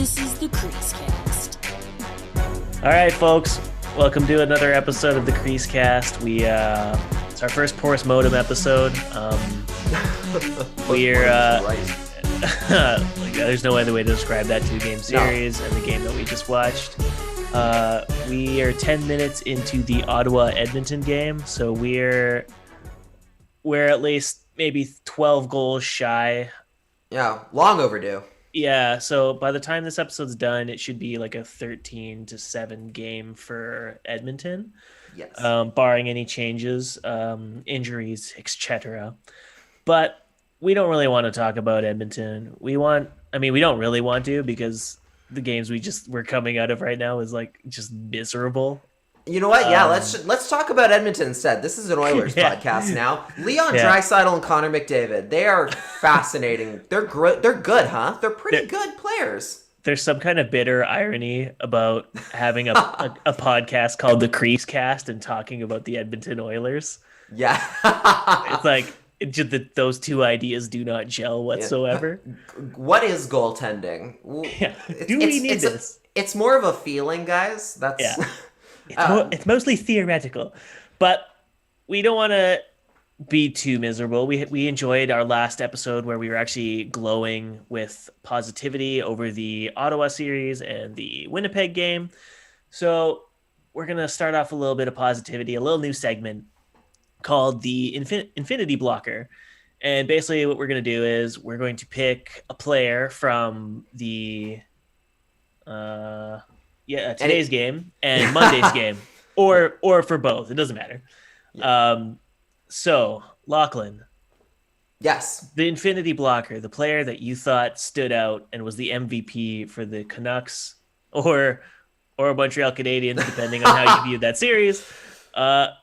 This is the CreaseCast. All right, folks. Welcome to another episode of the CreaseCast. It's our first Porous Modem episode. There's no other way to describe that two-game series and the game that we just watched. We are 10 minutes into the Ottawa-Edmonton game, so we're at least maybe 12 goals shy. Yeah, long overdue. Yeah, so by the time this episode's done, it should be like a 13-7 game for Edmonton. Yes. Barring any changes, injuries, etc. But we don't really want to talk about Edmonton. We don't really want to, because the games we're coming out of right now is like just miserable. You know what? Yeah, let's talk about Edmonton instead. This is an Oilers podcast now. Leon Draisaitl and Connor McDavid, they are fascinating. They're good, huh? They're pretty good players. There's some kind of bitter irony about having a podcast called the CreaseCast and talking about the Edmonton Oilers. Yeah. It's like those two ideas do not gel whatsoever. What is goaltending? Yeah. Do we need this? It's more of a feeling, guys. That's... Yeah. It's mostly theoretical, but we don't want to be too miserable. We enjoyed our last episode where we were actually glowing with positivity over the Ottawa series and the Winnipeg game. So we're going to start off a little bit of positivity, a little new segment called the Infinity Blocker. And basically what we're going to do is we're going to pick a player from the... today's game and Monday's game, or for both. It doesn't matter. Yeah. So, Lachlan. Yes. The Infinity Blocker, the player that you thought stood out and was the MVP for the Canucks or Montreal Canadiens, depending on how you view that series.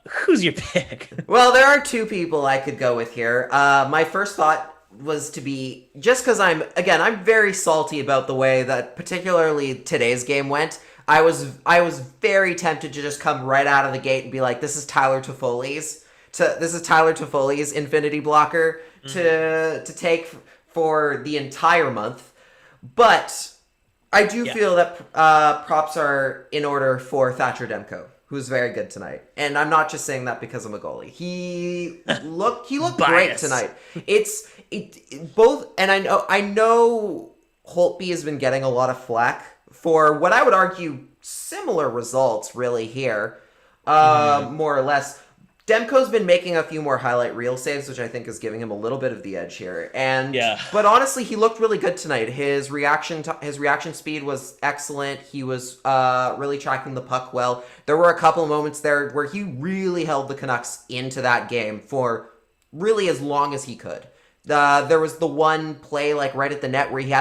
Who's your pick? Well, there are two people I could go with here. My first thought was to be, just because I'm very salty about the way that particularly today's game went. I was very tempted to just come right out of the gate and be like, this is Tyler Toffoli's Infinity Blocker to take for the entire month. But I do feel that props are in order for Thatcher Demko, who's very good tonight. And I'm not just saying that because I'm a goalie. He looked great tonight. And I know Holtby has been getting a lot of flack for what I would argue similar results really here, more or less. Demko's been making a few more highlight reel saves, which I think is giving him a little bit of the edge here. But honestly, he looked really good tonight. His reaction speed was excellent. He was really tracking the puck well. There were a couple of moments there where he really held the Canucks into that game for really as long as he could. There was the one play like right at the net where he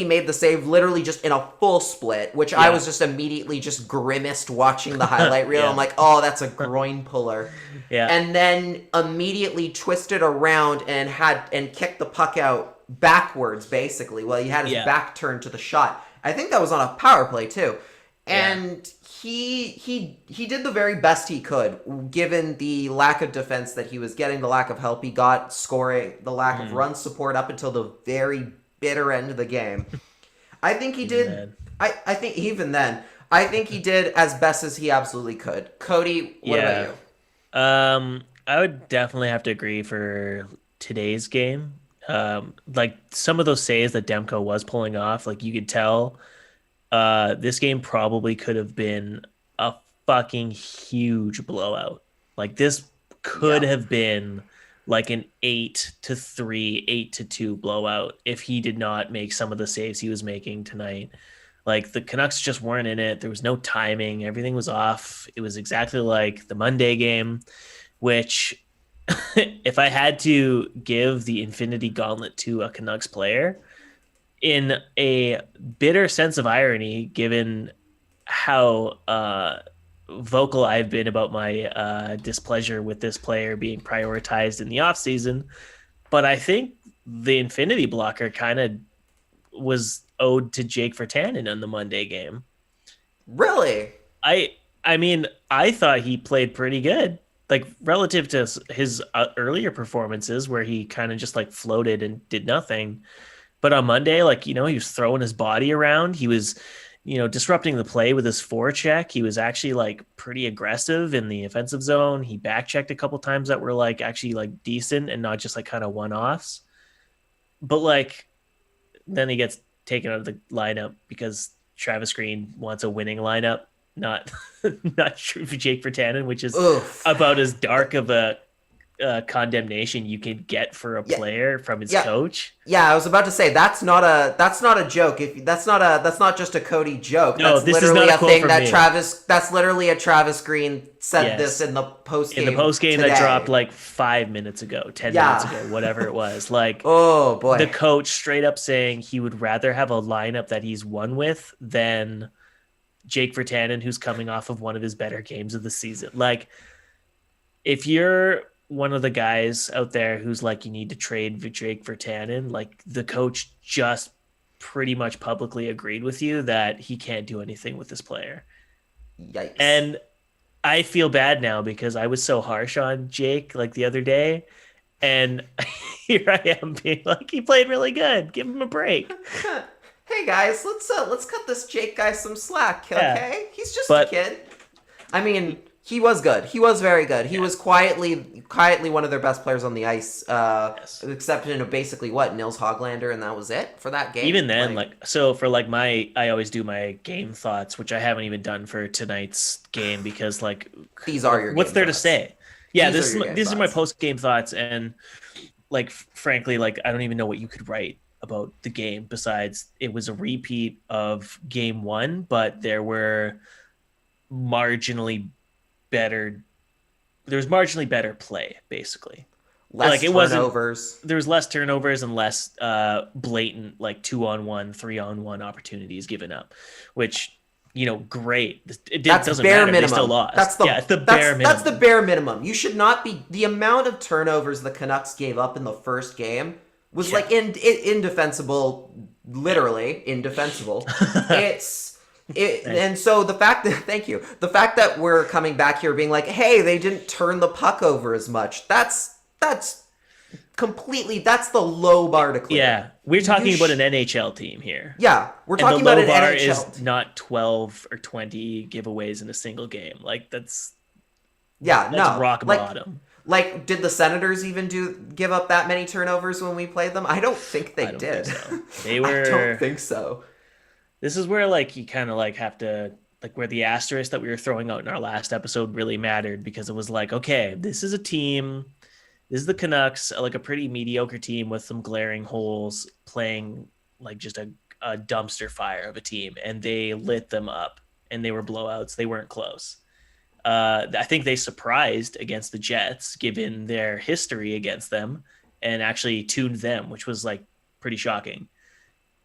made the save literally just in a full split, which I was just immediately just grimaced watching the highlight reel. I'm like, oh, that's a groin puller. Yeah. And then immediately twisted around and kicked the puck out backwards, basically. Well, he had his back turned to the shot. I think that was on a power play too. And he did the very best he could, given the lack of defense that he was getting, the lack of help he got scoring, the lack of run support up until the very bitter end of the game. I think he did. I think even then, I think he did as best as he absolutely could. Cody, what about you? I would definitely have to agree for today's game. Like some of those saves that Demko was pulling off, like you could tell. This game probably could have been a fucking huge blowout. Like this could have been like an 8-3, 8-2 blowout if he did not make some of the saves he was making tonight. Like the Canucks just weren't in it. There was no timing. Everything was off. It was exactly like the Monday game, which if I had to give the Infinity Gauntlet to a Canucks player, in a bitter sense of irony, given how vocal I've been about my displeasure with this player being prioritized in the offseason, but I think the Infinity Blocker kind of was owed to Jake Virtanen in the Monday game. Really? I mean, I thought he played pretty good, like relative to his earlier performances where he kind of just like floated and did nothing. But on Monday, like, he was throwing his body around. He was, disrupting the play with his forecheck. He was actually like pretty aggressive in the offensive zone. He back checked a couple times that were like actually like decent and not just like kind of one-offs. But like, then he gets taken out of the lineup because Travis Green wants a winning lineup, not true for Jake Virtanen, which is about as dark of a condemnation you can get for a player from his coach. Yeah, I was about to say that's not a joke. If that's not just a Cody joke. No, that's this literally is not a a thing quote that from me. That's literally a Travis Green said this in the post game. In the post game that dropped like 5 minutes ago, 10 minutes ago, whatever it was. Like, oh boy, the coach straight up saying he would rather have a lineup that he's won with than Jake Virtanen, who's coming off of one of his better games of the season. Like, if you're one of the guys out there who's like, you need to trade Jake Virtanen, like, the coach just pretty much publicly agreed with you that he can't do anything with this player. Yikes. And I feel bad now because I was so harsh on Jake like the other day, and here I am being like, he played really good. Give him a break. Hey guys, let's cut this Jake guy some slack, okay? Yeah. He's just a kid. I mean, he was good. He was very good. He was quietly one of their best players on the ice, exception of basically Nils Höglander, and that was it for that game. Even then, I always do my game thoughts, which I haven't even done for tonight's game because these are your what's there thoughts. To say? Yeah, these are my post game thoughts, and frankly, I don't even know what you could write about the game besides it was a repeat of game one, but there were marginally better play, basically. Less turnovers. There was less turnovers and less blatant 2-on-1, 3-on-1 opportunities given up, which, great. Doesn't bare matter. Minimum. They still lost. That's the bare minimum. That's the bare minimum. You should not be. The amount of turnovers the Canucks gave up in the first game was indefensible, literally indefensible. And so the fact that we're coming back here being like, hey, they didn't turn the puck over as much. That's the low bar to clear. Yeah, we're talking about an NHL team here. Yeah, we're talking about an NHL. The low bar is not 12 or 20 giveaways in a single game. That's rock bottom. Did the Senators even give up that many turnovers when we played them? I don't think they did. Think so. I don't think so. This is where you kind of have to where the asterisk that we were throwing out in our last episode really mattered, because it was okay, this is a team. This is the Canucks, a pretty mediocre team with some glaring holes, playing just a dumpster fire of a team, and they lit them up, and they were blowouts. They weren't close. I think they surprised against the Jets, given their history against them, and actually tuned them, which was pretty shocking.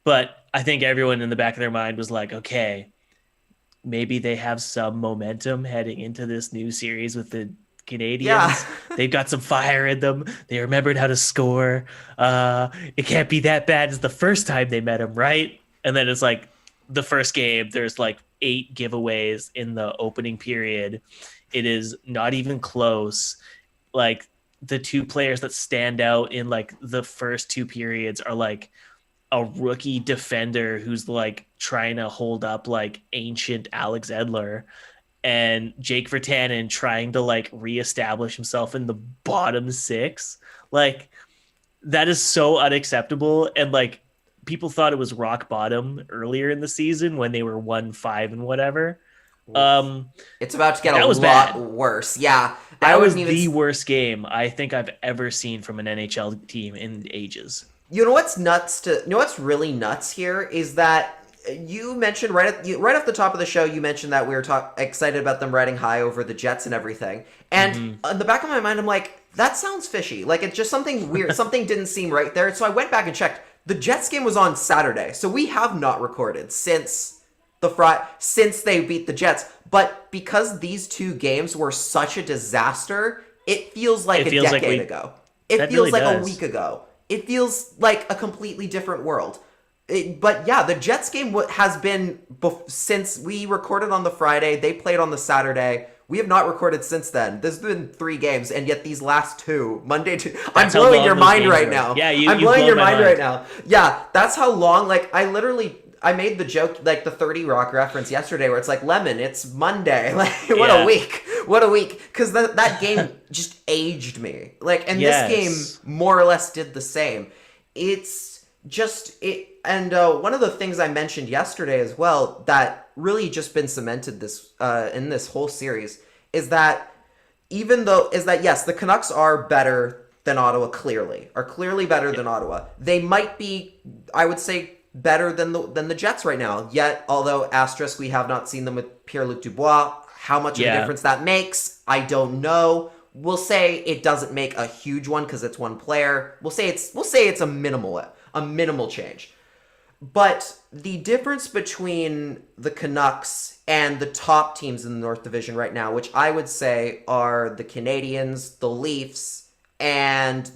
But I think everyone in the back of their mind was okay, maybe they have some momentum heading into this new series with the Canadiens. Yeah. They've got some fire in them. They remembered how to score. It can't be that bad as the first time they met them, right? And then it's the first game, there's 8 giveaways in the opening period. It is not even close. The two players that stand out in the first 2 periods are a rookie defender who's trying to hold up ancient Alex Edler, and Jake Virtanen trying to reestablish himself in the bottom 6. That is so unacceptable. And people thought it was rock bottom earlier in the season when they were 1-5 and whatever. It's about to get a lot worse. Yeah. That was the worst game I think I've ever seen from an NHL team in ages. You know what's really nuts here is that you mentioned right off the top of the show, you mentioned that we were excited about them riding high over the Jets and everything. And in the back of my mind, I'm like, that sounds fishy. It's just something weird. Something didn't seem right there. So I went back and checked. The Jets game was on Saturday. So we have not recorded since they beat the Jets. But because these 2 games were such a disaster, it feels like a decade ago. It feels like a week ago. It feels like a completely different world. But yeah, the Jets game has been, since we recorded on the Friday, they played on the Saturday. We have not recorded since then. There's been 3 games, and yet these last 2, Monday to... I'm That's how blowing long your those mind games right were. now. Yeah, I'm blowing your mind right now. Yeah, that's how long, like, I made the joke, like, the 30 Rock reference yesterday, where it's like, Lemon, it's Monday. Like, what a week. What a week. Because that game just aged me. Like, and this game more or less did the same. It's just... And one of the things I mentioned yesterday as well that really just been cemented this in this whole series is that yes, the Canucks are better than Ottawa, are clearly better than Ottawa. They might be, I would say, better than the Jets right now. Yet, although asterisk, we have not seen them with Pierre-Luc Dubois. How much of a difference that makes, I don't know. We'll say it doesn't make a huge one because it's one player. We'll say it's a minimal change. But the difference between the Canucks and the top teams in the North Division right now, which I would say are the Canadiens, the Leafs, and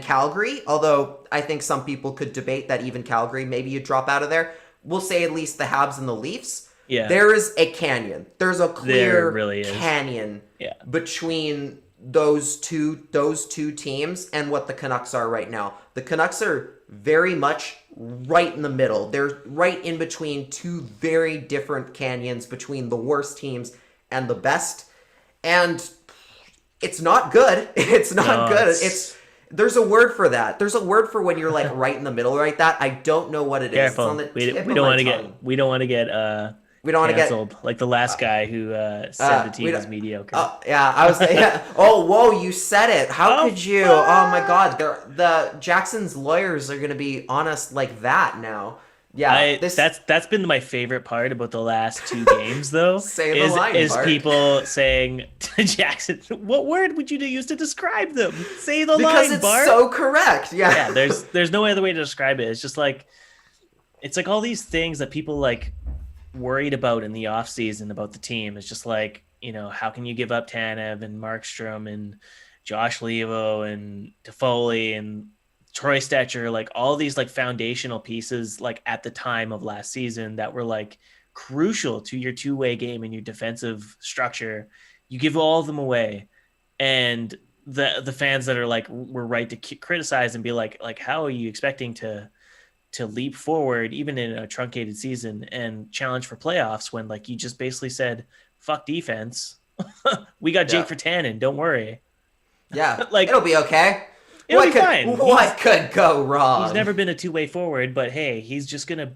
Calgary, although I think some people could debate that even Calgary, maybe you drop out of there. We'll say at least the Habs and the Leafs. Yeah. There is a canyon. There's a clear really canyon between those two teams and what the Canucks are right now. The Canucks are very much right in the middle. They're right in between 2 very different canyons between the worst teams and the best. And it's not good. It's not good. There's a word for that. There's a word for when you're like right in the middle like that. I don't know what it is. It's on the tip of my tongue. We don't want to get we don't want to canceled, like the last guy who said the team was mediocre. I was. Oh, whoa! You said it. How could you? Oh my God! The Jackson's lawyers are going to be on us like that now. Yeah, that's been my favorite part about the last 2 games, though. Is people saying to Jackson, "What word would you use to describe them? Say the line, because it's Bart." So correct. Yeah. Yeah. There's no other way to describe it. It's just like, it's like all these things that people like worried about in the offseason about the team. It's just like, how can you give up Tanev and Markstrom and Josh Levo and Toffoli and Troy Stetcher, like all these like foundational pieces, like at the time of last season that were like crucial to your 2-way game and your defensive structure. You give all of them away, and the fans that are like, were right to criticize and be like how are you expecting to leap forward even in a truncated season and challenge for playoffs when like you just basically said, fuck defense. We got Jake Virtanen, don't worry. Yeah. Like, it'll be okay. It'll be fine. What could go wrong? He's never been a 2-way forward, but hey, he's just going to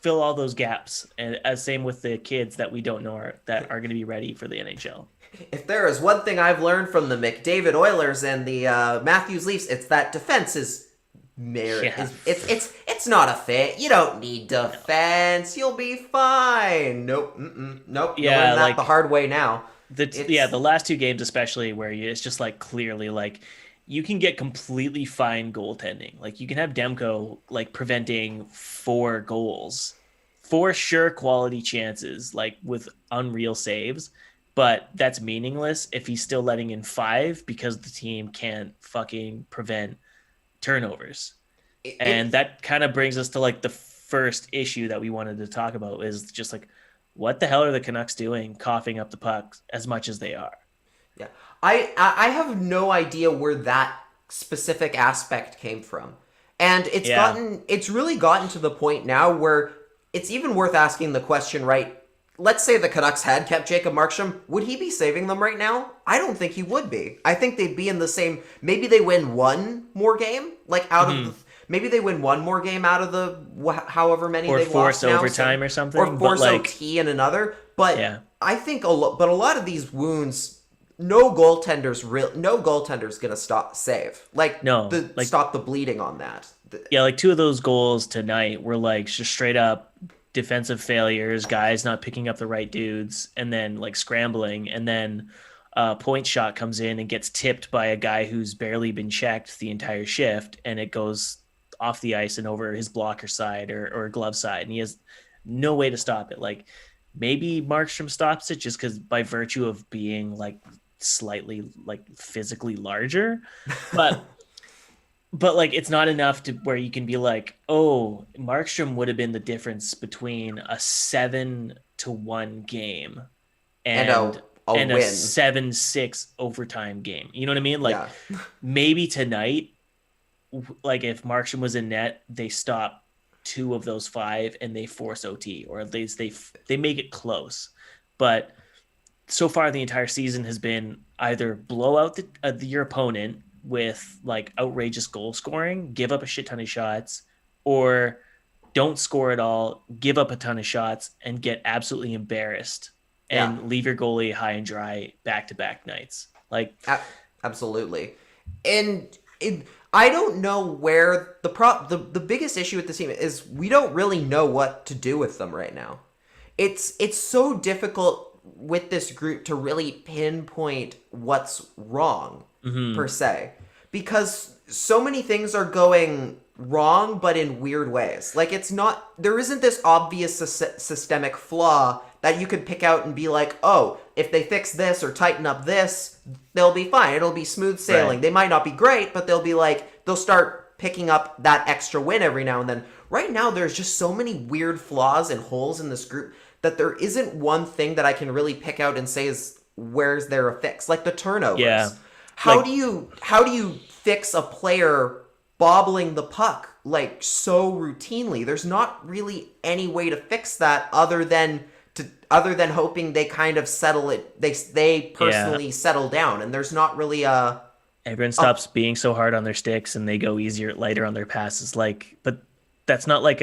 fill all those gaps. And as same with the kids that we don't know are going to be ready for the NHL. If there is one thing I've learned from the McDavid Oilers and the Matthews Leafs, it's that defense is it's not a fit. You don't need defense. You'll be fine. Nope. Nope. Yeah, you'll learn that like the hard way now. The last 2 games especially, where it's just like clearly like you can get completely fine goaltending. Like you can have Demko like preventing 4 goals, 4 sure quality chances, like with unreal saves, but that's meaningless if he's still letting in 5 because the team can't fucking prevent turnovers. And that kind of brings us to like the first issue that we wanted to talk about, is just like, what the hell are the Canucks doing coughing up the puck as much as they are? Yeah. I have no idea where that specific aspect came from. And it's really gotten to the point now where it's even worth asking the question, right? Let's say the Canucks had kept Jacob Markstrom. Would he be saving them right now? I don't think he would be. I think they'd be in the same... Maybe they win one more game, like out of the... Maybe they win one more game out of the however many they've lost now. Or force overtime or something. Or force OT in another. But I think a lot of these wounds... No goaltender's gonna save. Stop the bleeding on that. Yeah, like 2 of those goals tonight were like just straight up defensive failures, guys not picking up the right dudes, and then like scrambling, and then a point shot comes in and gets tipped by a guy who's barely been checked the entire shift, and it goes off the ice and over his blocker side or glove side, and he has no way to stop it. Like maybe Markstrom stops it just because by virtue of being like slightly like physically larger, but like it's not enough to where you can be like, oh, Markstrom would have been the difference between a 7-1 game and and win. a 7-6 overtime game. You know what I mean? Like Yeah. maybe tonight, like if Markstrom was in net, they stop 2 of those 5 and they force OT, or at least they make it close. But so far the entire season has been either blow out your opponent with like outrageous goal scoring, give up a shit ton of shots, or don't score at all, give up a ton of shots, and get absolutely embarrassed and leave your goalie high and dry back-to-back nights. Like absolutely. And I don't know where the biggest issue with this team is. We don't really know what to do with them right now. It's so difficult with this group to really pinpoint what's wrong per se, because so many things are going wrong, but in weird ways. Like there isn't this obvious systemic flaw that you could pick out and be like, oh, if they fix this or tighten up this, they'll be fine. It'll be smooth sailing. Right. They might not be great, but they'll start picking up that extra win every now and then. Right now, there's just so many weird flaws and holes in this group that there isn't one thing that I can really pick out and say is where's there a fix. Like the turnovers. Yeah. How do you fix a player bobbling the puck like so routinely? There's not really any way to fix that other than hoping they kind of settle it. They personally settle down, and there's not really everyone stops being so hard on their sticks and they go lighter on their passes. Like, but that's not like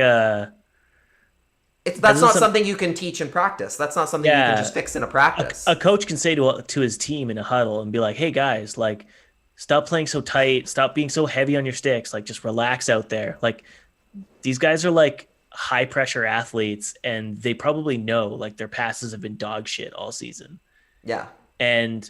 that's not something you can teach in practice. That's not something you can just fix in a practice. A coach can say to his team in a huddle and be like, "Hey guys, like, stop playing so tight. Stop being so heavy on your sticks. Like, just relax out there." Like, these guys are like high pressure athletes, and they probably know like their passes have been dog shit all season. Yeah. And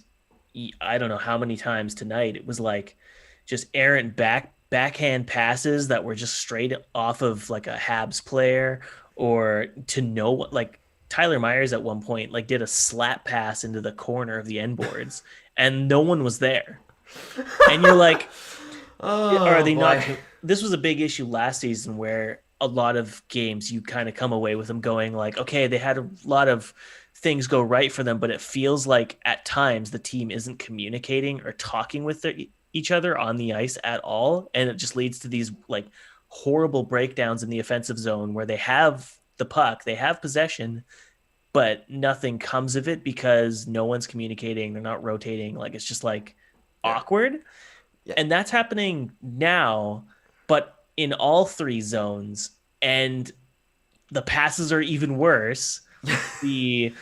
I don't know how many times tonight it was like just errant backhand passes that were just straight off of like a Habs player, or to know what, like Tyler Myers at one point like did a slap pass into the corner of the end boards and no one was there. And you're like, are they not? This was a big issue last season where a lot of games you kind of come away with them going like, okay, they had a lot of things go right for them, but it feels like at times the team isn't communicating or talking with each other on the ice at all. And it just leads to these like horrible breakdowns in the offensive zone where they have the puck, they have possession, but nothing comes of it because no one's communicating. They're not rotating. Like, it's just like awkward. Yeah. And that's happening now, but in all 3 zones, and the passes are even worse. The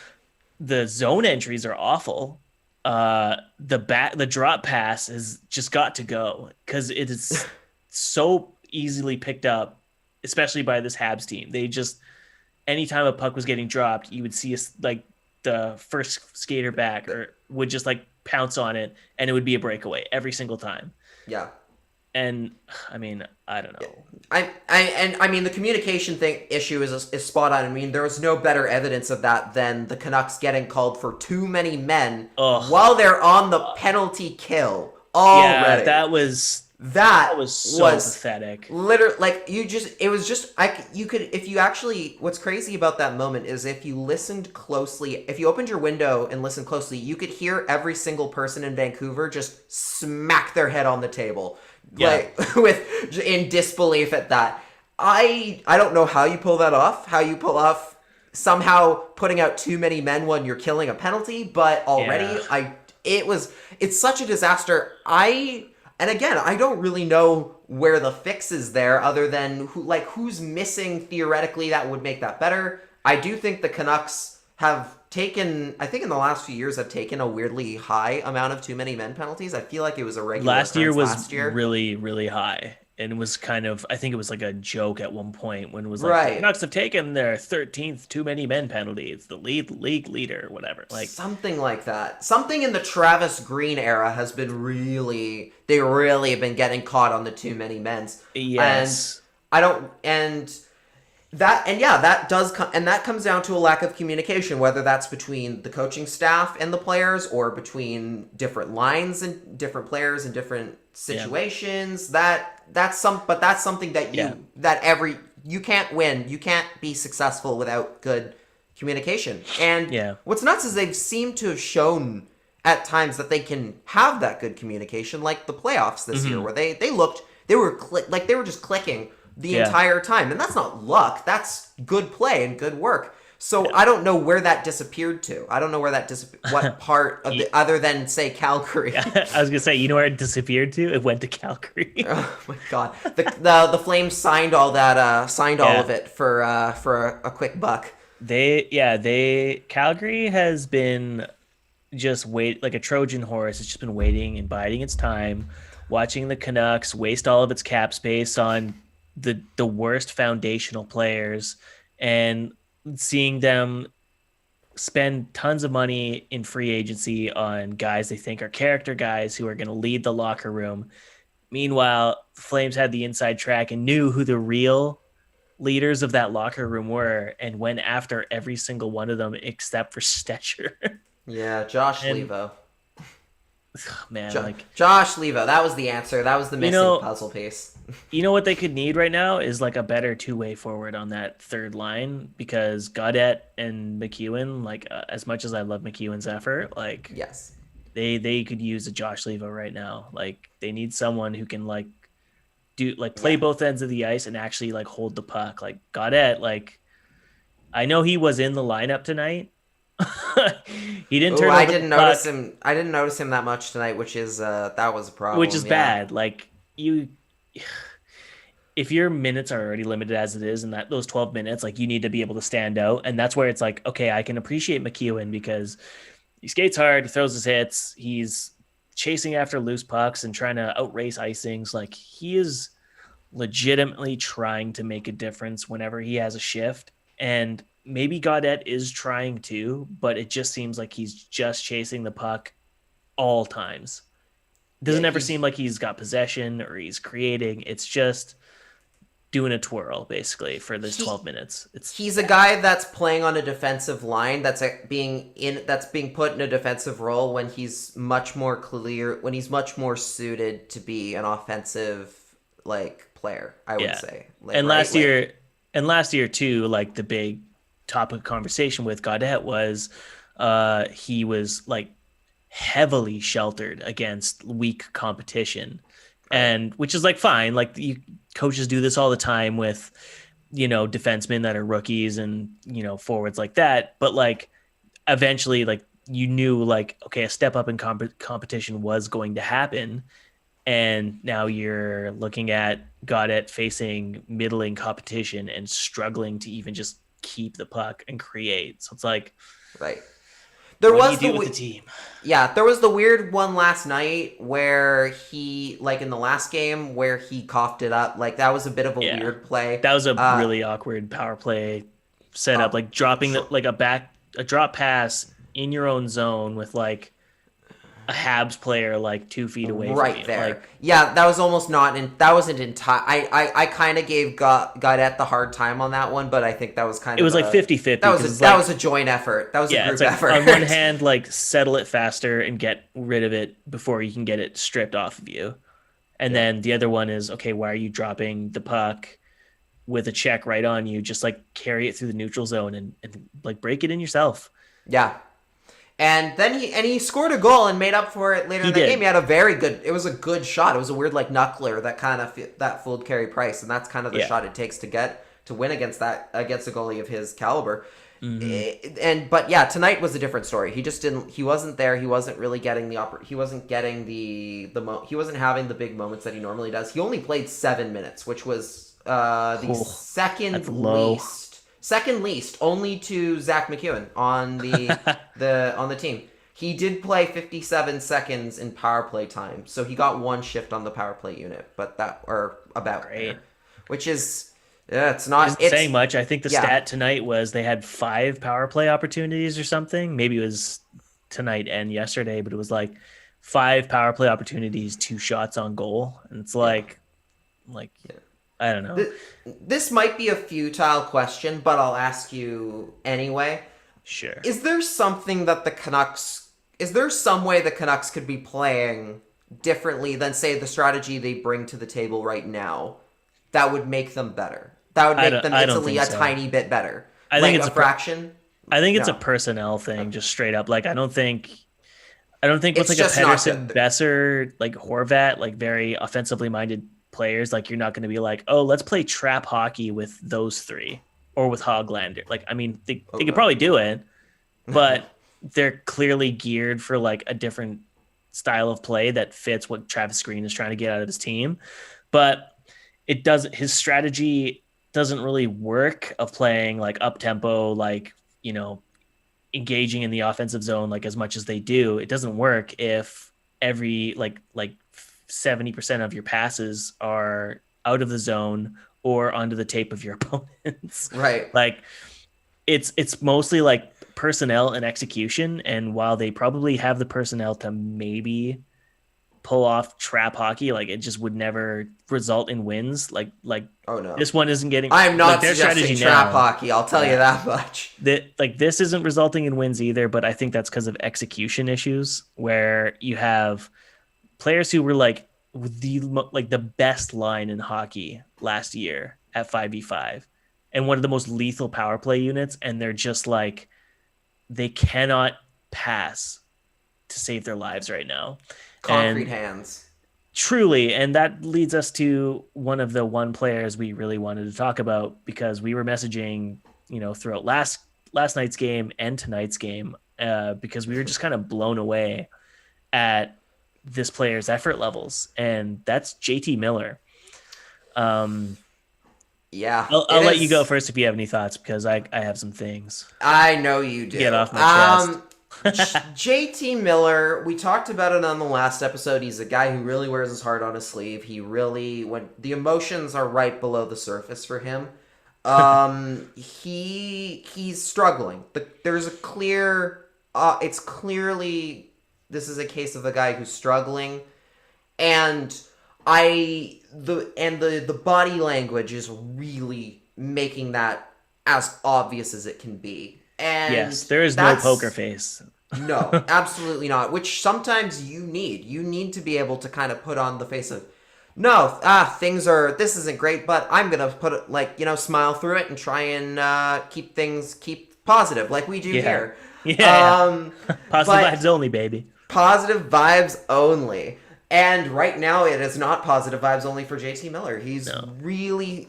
zone entries are awful. The drop pass has just got to go because it is so easily picked up, especially by this Habs team. They just, anytime a puck was getting dropped, you would see like the first skater back or would just like pounce on it, and it would be a breakaway every single time. Yeah. And I mean, I don't know. I mean, the communication issue is spot on. I mean, there was no better evidence of that than the Canucks getting called for too many men while they're on the penalty kill already. Yeah, that was so pathetic. Literally, like what's crazy about that moment is if you listened closely, if you opened your window and listened closely, you could hear every single person in Vancouver just smack their head on the table. Yeah. Like in disbelief at that. I don't know how you pull that off. How you pull off somehow putting out too many men when you're killing a penalty, but already it's such a disaster. And again, I don't really know where the fix is there other than who's missing theoretically that would make that better. I do think the Canucks have taken, I think in the last few years, have taken a weirdly high amount of too many men penalties. I feel like it was a regular last year. Really, really high. And it was kind of, I think it was like a joke at one point when it was like, the Canucks have taken their 13th too many men penalty. It's the league leader or whatever. Like something like that. Something in the Travis Green era has been they really have been getting caught on the too many men's. Yes. That comes down to a lack of communication, whether that's between the coaching staff and the players or between different lines and different players in different situations. Yeah. That's something that you can't win. You can't be successful without good communication. And Yeah. what's nuts is they've seemed to have shown at times that they can have that good communication, like the playoffs this year, where they were just clicking the entire time. And that's not luck. That's good play and good work. So I don't know where that disappeared to. I don't know where that what part of the other than say Calgary. I was gonna say, you know where it disappeared to? It went to Calgary. Oh my god, the Flames signed all that, all of it for a quick buck. Calgary has been just like a Trojan horse. It's just been waiting and biding its time, watching the Canucks waste all of its cap space on the worst foundational players, and seeing them spend tons of money in free agency on guys they think are character guys who are going to lead the locker room. Meanwhile, the Flames had the inside track and knew who the real leaders of that locker room were and went after every single one of them except for Stetcher. Yeah, Josh Levo. Man, Josh Levo, that was the answer. That was the missing puzzle piece. You know what they could need right now is like a better two-way forward on that third line, because Gauntlet and McEwen, as much as I love McEwen's effort, yes, they could use a Josh Levo right now. Like, they need someone who can play both ends of the ice and actually hold the puck. Like Gauntlet, I know he was in the lineup tonight. He didn't turn. I didn't notice him. I didn't notice him that much tonight, which is that was a problem. Which is bad. If your minutes are already limited as it is, and that those 12 minutes, you need to be able to stand out, and that's where it's okay, I can appreciate McEwen because he skates hard, he throws his hits, he's chasing after loose pucks and trying to outrace icings. He is legitimately trying to make a difference whenever he has a shift, and maybe Gauntlet is trying to, but it just seems like he's just chasing the puck all times. Doesn't ever seem like he's got possession or he's creating. It's just doing a twirl basically for this 12 minutes. He's a guy that's playing on a defensive line that's being put in a defensive role when he's much more clear, when he's much more suited to be an offensive player, I would say. Last year too, the big topic of conversation with Gauntlet was he was heavily sheltered against weak competition, and which is fine. Coaches do this all the time with defensemen that are rookies and forwards like that, but eventually you knew okay, a step up in competition was going to happen, and now you're looking at Gauntlet facing middling competition and struggling to even just keep the puck and create. So it's right. There was the team. Yeah, there was the weird one last night where he, in the last game, where he coughed it up. That was a bit of a weird play. That was a really awkward power play setup, dropping a drop pass in your own zone with a Habs player 2 feet away right from you. There. That was almost that wasn't entire. I kind of gave Gauntlet the hard time on that one, but I think that was kind of. It was 50-50. That was a joint effort. That was a group effort. On one hand, settle it faster and get rid of it before you can get it stripped off of you. And then the other one is, okay, why are you dropping the puck with a check right on you? Just carry it through the neutral zone and break it in yourself. Yeah. And then he scored a goal and made up for it later in the game. He had it was a good shot. It was a weird knuckler that fooled Carey Price, and that's kind of the shot it takes to win against a goalie of his caliber. Mm-hmm. But tonight was a different story. He wasn't there. He wasn't really getting he wasn't getting he wasn't having the big moments that he normally does. He only played 7 minutes, which was the second least, only to Zach McEwen on the team. He did play 57 seconds in power play time, so he got one shift on the power play unit, which is it's not saying much. I think the stat tonight was they had 5 power play opportunities or something. Maybe it was tonight and yesterday, but it was 5 power play opportunities, 2 shots on goal, and it's I don't know. This might be a futile question, but I'll ask you anyway. Sure. Is there some way the Canucks could be playing differently than, say, the strategy they bring to the table right now that would make them better? That would make them mentally a tiny bit better. I think it's a fraction? I think it's a No, personnel thing, just straight up. Like, I don't think with it's like a just not Pedersen, good. Besser, like Horvat, like very offensively minded players, like you're not going to be like, oh, let's play trap hockey with those three or with Hoglander. Like, I mean, they Oh could no. probably do it, but they're clearly geared for like a different style of play that fits what Travis Green is trying to get out of his team. But his strategy doesn't really work of playing like up tempo, like, you know, engaging in the offensive zone like as much as they do. It doesn't work if every like 70% of your passes are out of the zone or onto the tape of your opponents. Right. Like it's mostly like personnel and execution, and while they probably have the personnel to maybe pull off trap hockey, like it just would never result in wins. Like Oh no. this one isn't getting I'm like not their suggesting strategy trap now. hockey. I'll tell you Yeah. that much. That like this isn't resulting in wins either, but I think that's because of execution issues where you have players who were like the best line in hockey last year at 5v5 and one of the most lethal power play units, and they're just like they cannot pass to save their lives right now. Concrete And hands. truly, and that leads us to one of the one players we really wanted to talk about, because we were messaging, throughout last night's game and tonight's game, because we were just kind of blown away at this player's effort levels, and that's JT Miller. Yeah, I'll let you go first if you have any thoughts, because I have some things I know you to do. get off my chest. JT Miller, we talked about it on the last episode. He's a guy who really wears his heart on his sleeve. He really, when the emotions are right below the surface for him, he's struggling. There's a clear, it's clearly this is a case of a guy who's struggling, and the body language is really making that as obvious as it can be. And yes, there is no poker face. No, absolutely not. Which sometimes you need. You need to be able to kind of put on the face of, no, this isn't great, but I'm going to put it, smile through it and try and keep positive like we do here. Yeah. Positive vibes only, baby. Positive vibes only. And right now, it is not positive vibes only for JT Miller. He's really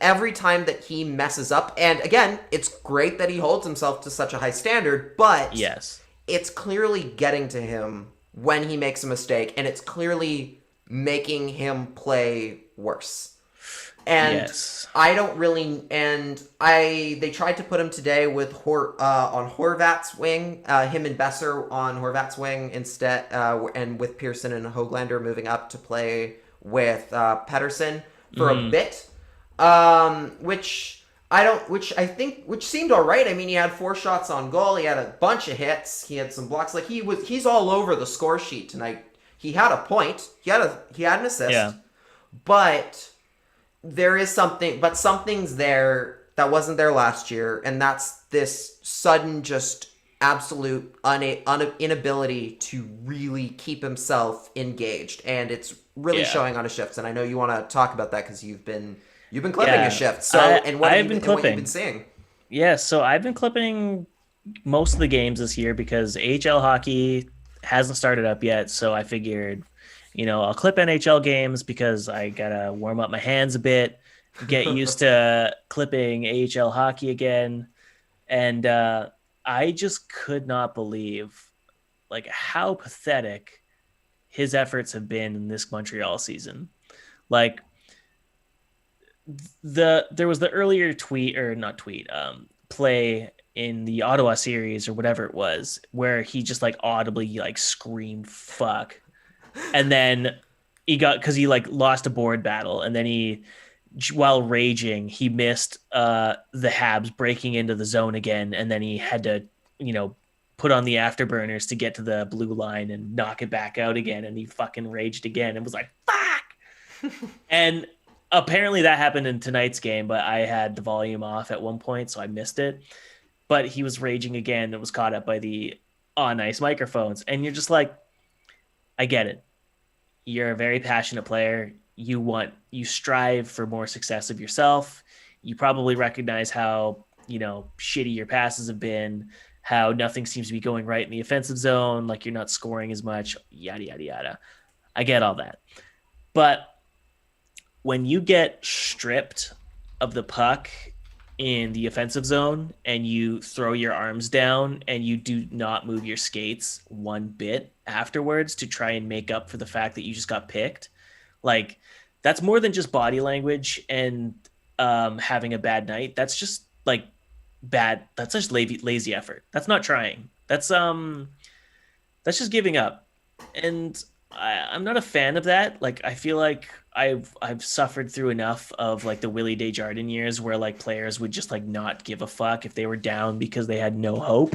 every time that he messes up, and again, it's great that he holds himself to such a high standard, but yes, it's clearly getting to him when he makes a mistake, and it's clearly making him play worse. And yes. I don't really, they tried to put him today with on Horvat's wing, him and Besser on Horvat's wing instead, and with Pearson and Hoglander moving up to play with Pedersen for a bit, which seemed all right. I mean, he had 4 shots on goal, he had a bunch of hits, he had some blocks. Like he's all over the score sheet tonight. He had a point, he had an assist, but there is something's there that wasn't there last year, and that's this sudden, just absolute inability to really keep himself engaged, and it's really showing on his shifts. And I know you want to talk about that because you've been clipping his shifts. So, what have you been seeing? Yeah, so I've been clipping most of the games this year because AHL hockey hasn't started up yet. So I figured, I'll clip NHL games because I gotta warm up my hands a bit, get used to clipping AHL hockey again. And I just could not believe like how pathetic his efforts have been in this Montreal season. Like there was the earlier play in the Ottawa series or whatever it was, where he just like audibly like screamed fuck. And then because he like lost a board battle, and then while raging, he missed the Habs breaking into the zone again, and then he had to, put on the afterburners to get to the blue line and knock it back out again, and he fucking raged again and was like, fuck! And apparently that happened in tonight's game, but I had the volume off at one point, so I missed it. But he was raging again and was caught up by the on-ice microphones, and you're just like, I get it. You're a very passionate player. You strive for more success of yourself. You probably recognize how, shitty your passes have been, how nothing seems to be going right in the offensive zone, like you're not scoring as much, yada, yada, yada. I get all that. But when you get stripped of the puck in the offensive zone and you throw your arms down and you do not move your skates one bit afterwards to try and make up for the fact that you just got picked, like that's more than just body language and having a bad night. That's just like bad. That's just lazy effort. That's not trying. That's just giving up. And I'm not a fan of that. Like, I feel like I've suffered through enough of like the Willie Desjardins years where like players would just like not give a fuck if they were down because they had no hope.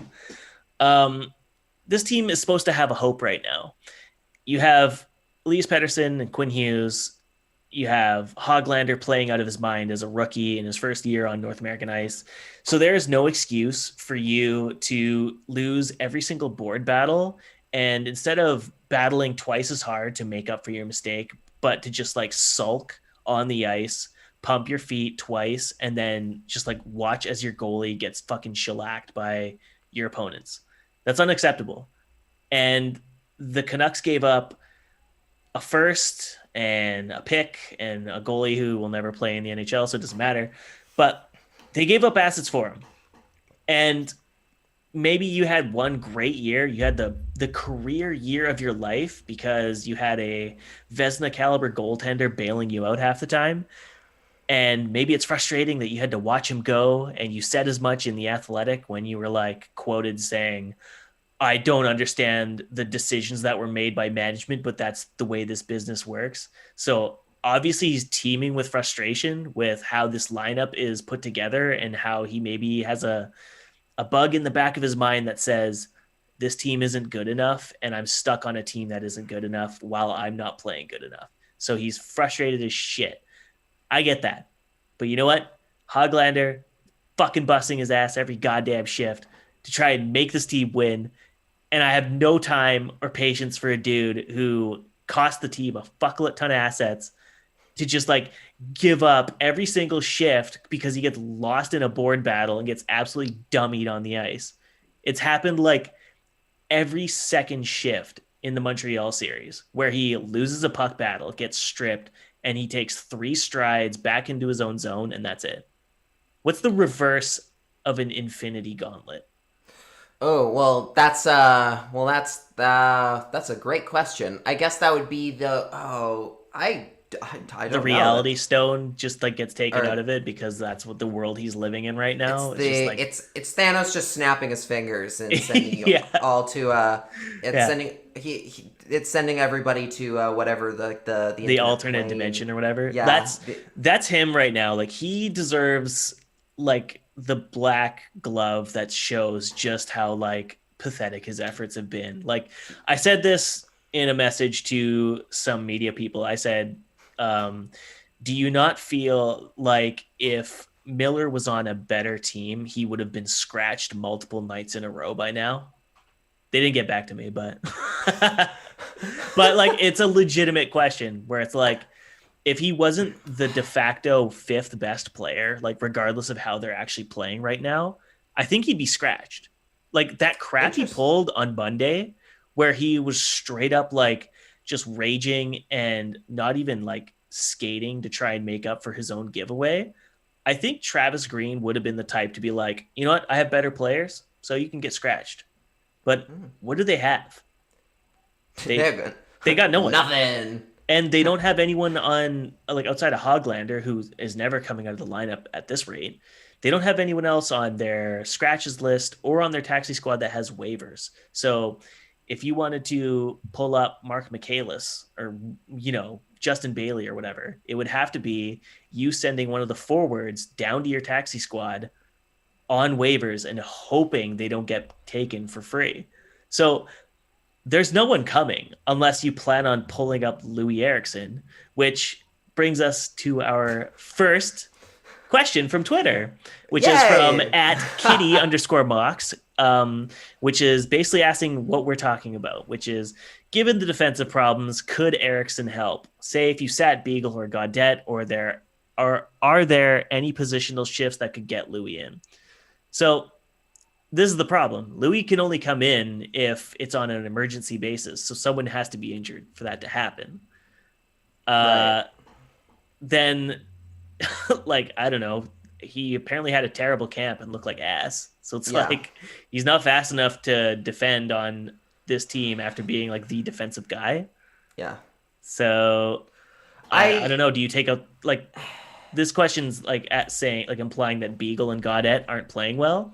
This team is supposed to have a hope right now. You have Elias Pettersson and Quinn Hughes. You have Höglander playing out of his mind as a rookie in his first year on North American ice. So there is no excuse for you to lose every single board battle. And instead of battling twice as hard to make up for your mistake, but to just like sulk on the ice, pump your feet twice, and then just like watch as your goalie gets fucking shellacked by your opponents. That's unacceptable. And the Canucks gave up a first and a pick and a goalie who will never play in the NHL, so it doesn't matter. But they gave up assets for him. And maybe you had one great year. You had the career year of your life because you had a Vezina caliber goaltender bailing you out half the time. And maybe it's frustrating that you had to watch him go, and you said as much in The Athletic when you were like quoted saying, I don't understand the decisions that were made by management, but that's the way this business works. So obviously he's teeming with frustration with how this lineup is put together and how he maybe has a bug in the back of his mind that says this team isn't good enough and I'm stuck on a team that isn't good enough while I'm not playing good enough. So he's frustrated as shit. I get that. But you know what? Höglander fucking busting his ass every goddamn shift to try and make this team win. And I have no time or patience for a dude who cost the team a fuckload ton of assets to just like give up every single shift because he gets lost in a board battle and gets absolutely dummied on the ice. It's happened like every second shift in the Montreal series where he loses a puck battle, gets stripped, and he takes 3 strides back into his own zone, and that's it. What's the reverse of an infinity gauntlet? Oh, well, that's a great question. I guess that would be I don't the know. reality stone just like gets taken out of it because that's what the world he's living in right now. It's Thanos just snapping his fingers and sending you all to it's sending everybody to whatever the alternate plane. dimension or whatever. Yeah, that's him right now. Like he deserves like the black glove that shows just how like pathetic his efforts have been. Like I said this in a message to some media people. I said, do you not feel like if Miller was on a better team, he would have been scratched multiple nights in a row by now? They didn't get back to me, but but like it's a legitimate question where it's like, if he wasn't the de facto 5th best player, like regardless of how they're actually playing right now, I think he'd be scratched. Like that crap he pulled on Monday where he was straight up like just raging and not even like skating to try and make up for his own giveaway. I think Travis Green would have been the type to be like, you know what? I have better players, so you can get scratched. But what do they have? They got no one. Nothing. And they don't have anyone on, like outside of Höglander, who is never coming out of the lineup at this rate. They don't have anyone else on their scratches list or on their taxi squad that has waivers. So if you wanted to pull up Mark Michaelis or, Justin Bailey or whatever, it would have to be you sending one of the forwards down to your taxi squad on waivers and hoping they don't get taken for free. So there's no one coming unless you plan on pulling up Louis Eriksson, which brings us to our first question from Twitter, which is from @kitty_mox, which is basically asking what we're talking about, which is, given the defensive problems, could Eriksson help? Say if you sat Beagle or Gauntlet, or are there any positional shifts that could get Louis in? So this is the problem. Louis can only come in if it's on an emergency basis. So someone has to be injured for that to happen. Right. Then, like, I don't know. He apparently had a terrible camp and looked like ass. So it's like he's not fast enough to defend on this team after being like the defensive guy. Yeah. So I don't know. Do you take a like this question's like at saying like implying that Beagle and Gauntlet aren't playing well?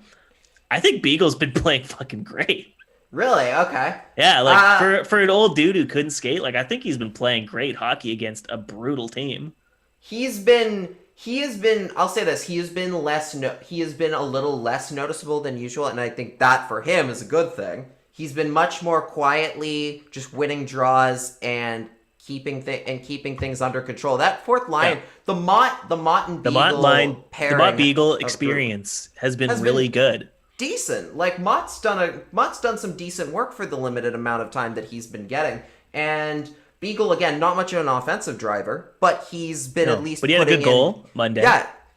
I think Beagle's been playing fucking great. Really? Okay. Yeah, like for an old dude who couldn't skate, like I think he's been playing great hockey against a brutal team. He has been I'll say this, he has been a little less noticeable than usual, and I think that for him is a good thing. He's been much more quietly just winning draws and keeping things under control. That fourth line, the Mott and Beagle pairing, the Mott Beagle experience has been really good. Decent. Like Mott's done some decent work for the limited amount of time that he's been getting. And Beagle, again, not much of an offensive driver, but he's been at least. But he had a good goal Monday.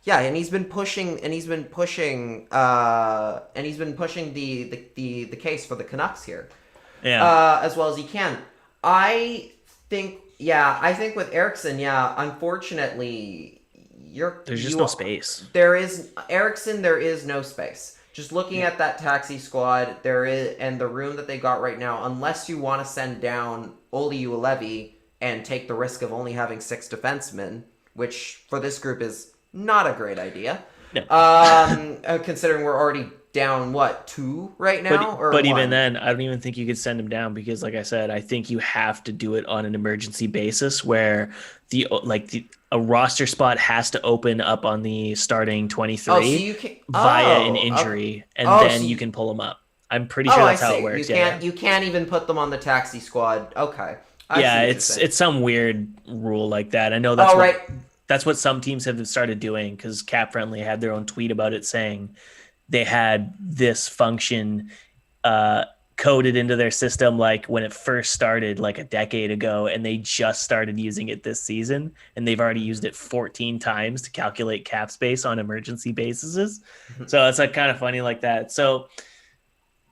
Yeah, and he's been pushing the case for the Canucks here. Yeah. As well as he can. I think with Eriksson, unfortunately, there's just no space. There is no space. Just looking at that taxi squad, and the room that they got right now, unless you want to send down Olli Juolevi and take the risk of only having 6 defensemen, which for this group is not a great idea. No. Considering we're already down 2 right now, but even then, I don't even think you could send him down because, like I said, I think you have to do it on an emergency basis where a roster spot has to open up on the starting 23 via an injury, and then you can pull them up. I'm pretty sure that's how it works. You can't even put them on the taxi squad. Okay. It's some weird rule like that. I know that's what some teams have started doing because Cap Friendly had their own tweet about it saying they had this function coded into their system like when it first started like a decade ago, and they just started using it this season, and they've already used it 14 times to calculate cap space on emergency bases. So it's like kind of funny like that. So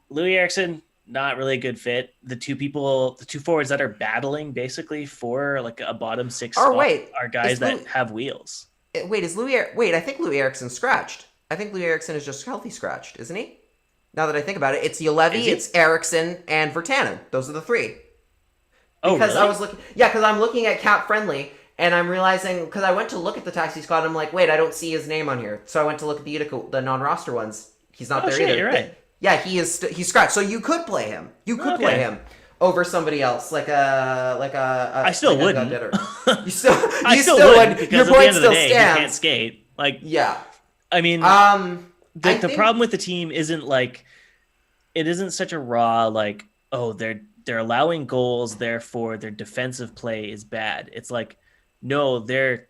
Louis Eriksson, not really a good fit. The two forwards that are battling basically for like a bottom 6 spot are guys that have wheels. I think Louis Eriksson's scratched. I think Louis Eriksson is just healthy scratched, isn't he? Now that I think about it, it's Juolevi, it's Eriksson, and Virtanen. Those are the 3. Because really? I'm looking at Cap Friendly, and I'm realizing, because I went to look at the taxi squad, and I'm like, wait, I don't see his name on here. So I went to look at the non-roster ones. He's not there either. You're right. Yeah, he's scratched. So you could play him. Play him over somebody else, I still wouldn't. You still wouldn't because your at the end of the still day, stands. You can't skate. Yeah. I mean, the problem with the team isn't it isn't such a raw they're allowing goals, therefore their defensive play is bad. It's like, no, they're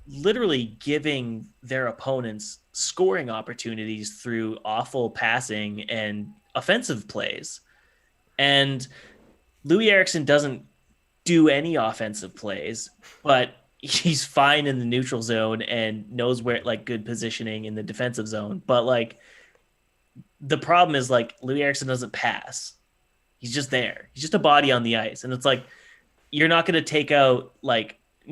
literally giving their opponents scoring opportunities through awful passing and offensive plays. And Louis Eriksson doesn't do any offensive plays, but he's fine in the neutral zone and knows where good positioning in the defensive zone. But the problem is Louis Eriksson doesn't pass. He's just there. He's just a body on the ice. And it's you're not going to take out